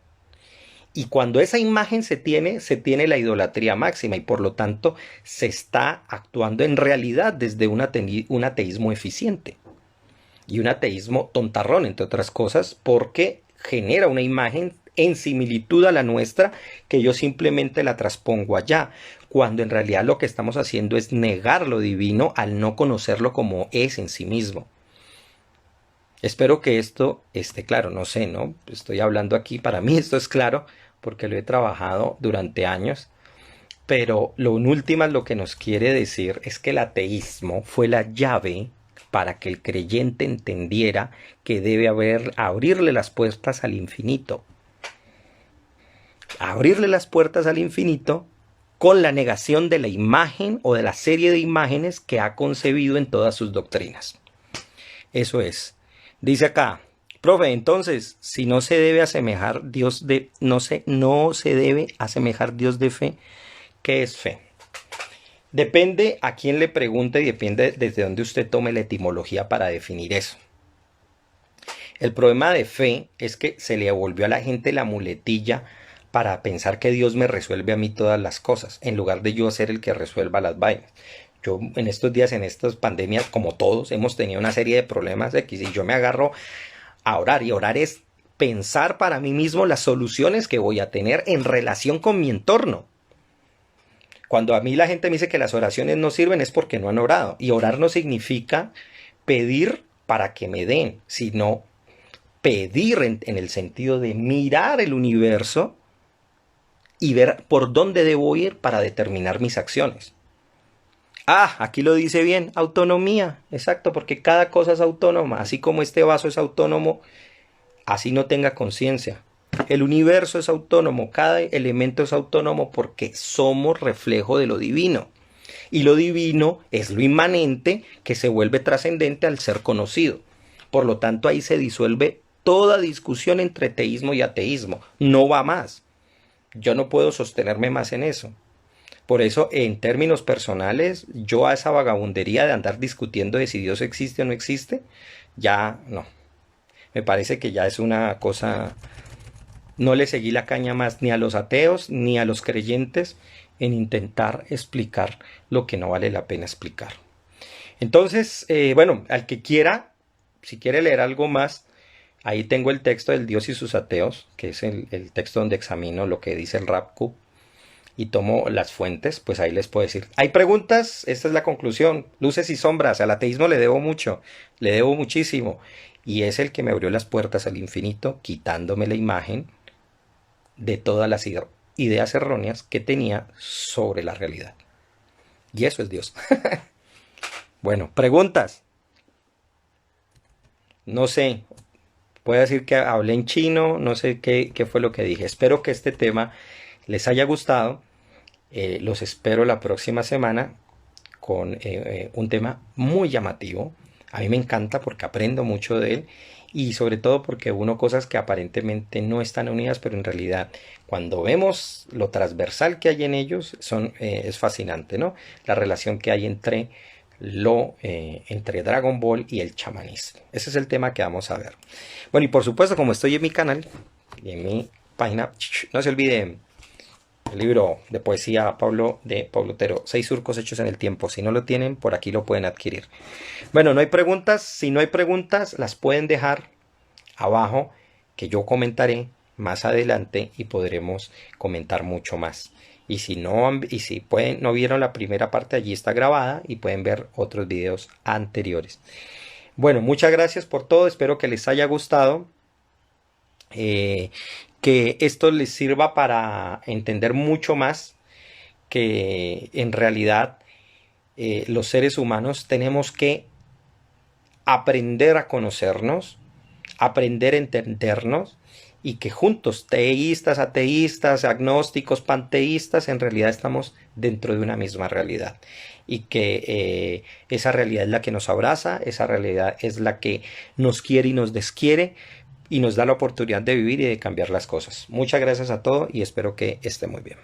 Y cuando esa imagen se tiene la idolatría máxima y por lo tanto se está actuando en realidad desde un ateísmo eficiente y un ateísmo tontarrón, entre otras cosas, porque genera una imagen en similitud a la nuestra que yo simplemente la transpongo allá, cuando en realidad lo que estamos haciendo es negar lo divino al no conocerlo como es en sí mismo. Espero que esto esté claro, no sé, ¿no? Estoy hablando aquí, para mí esto es claro porque lo he trabajado durante años, pero lo en últimas lo que nos quiere decir es que el ateísmo fue la llave para que el creyente entendiera que debe abrirle las puertas al infinito. Abrirle las puertas al infinito con la negación de la imagen o de la serie de imágenes que ha concebido en todas sus doctrinas. Eso es. Dice acá, profe, entonces, si no se debe asemejar no se debe asemejar Dios de fe, ¿qué es fe? Depende a quién le pregunte y depende desde dónde usted tome la etimología para definir eso. El problema de fe es que se le volvió a la gente la muletilla para pensar que Dios me resuelve a mí todas las cosas, en lugar de yo ser el que resuelva las vainas. Yo en estos días, en estas pandemias, como todos, hemos tenido una serie de problemas X y yo me agarro a orar. Y orar es pensar para mí mismo las soluciones que voy a tener en relación con mi entorno. Cuando a mí la gente me dice que las oraciones no sirven es porque no han orado. Y orar no significa pedir para que me den, sino pedir en el sentido de mirar el universo y ver por dónde debo ir para determinar mis acciones. Ah, aquí lo dice bien, autonomía, exacto, porque cada cosa es autónoma, así como este vaso es autónomo, así no tenga conciencia. El universo es autónomo, cada elemento es autónomo porque somos reflejo de lo divino. Y lo divino es lo inmanente que se vuelve trascendente al ser conocido. Por lo tanto, ahí se disuelve toda discusión entre teísmo y ateísmo. No va más. Yo no puedo sostenerme más en eso. Por eso, en términos personales, yo a esa vagabundería de andar discutiendo de si Dios existe o no existe, ya no. Me parece que ya es una cosa... No le seguí la caña más ni a los ateos ni a los creyentes en intentar explicar lo que no vale la pena explicar. Entonces, bueno, al que quiera, si quiere leer algo más, ahí tengo el texto del Dios y sus ateos, que es el texto donde examino lo que dice el Rav Kook y tomo las fuentes, pues ahí les puedo decir. ¿Hay preguntas? Esta es la conclusión. Luces y sombras. Al ateísmo le debo mucho, le debo muchísimo. y es el que me abrió las puertas al infinito, quitándome la imagen de todas las ideas erróneas que tenía sobre la realidad. Y eso es Dios. Bueno, preguntas. No sé, puedo decir que hablé en chino, no sé qué fue lo que dije. Espero que este tema les haya gustado. Los espero la próxima semana con un tema muy llamativo. A mí me encanta porque aprendo mucho de él y sobre todo porque uno cosas que aparentemente no están unidas, pero en realidad cuando vemos lo transversal que hay en ellos es fascinante, ¿no? La relación que hay entre Dragon Ball y el chamanismo. Ese es el tema que vamos a ver. Bueno, y por supuesto, como estoy en mi canal y en mi página, no se olviden el libro de poesía de Pablo Otero, 6 surcos hechos en el tiempo. Si no lo tienen, por aquí lo pueden adquirir. Bueno, no hay preguntas. Si no hay preguntas, las pueden dejar abajo, que yo comentaré más adelante y podremos comentar mucho más. Y si no vieron la primera parte, allí está grabada y pueden ver otros videos anteriores. Bueno, muchas gracias por todo. Espero que les haya gustado. Que esto les sirva para entender mucho más que en realidad los seres humanos tenemos que aprender a conocernos, aprender a entendernos y que juntos, teístas, ateístas, agnósticos, panteístas, en realidad estamos dentro de una misma realidad y que esa realidad es la que nos abraza, esa realidad es la que nos quiere y nos desquiere y nos da la oportunidad de vivir y de cambiar las cosas. Muchas gracias a todos y espero que esté muy bien.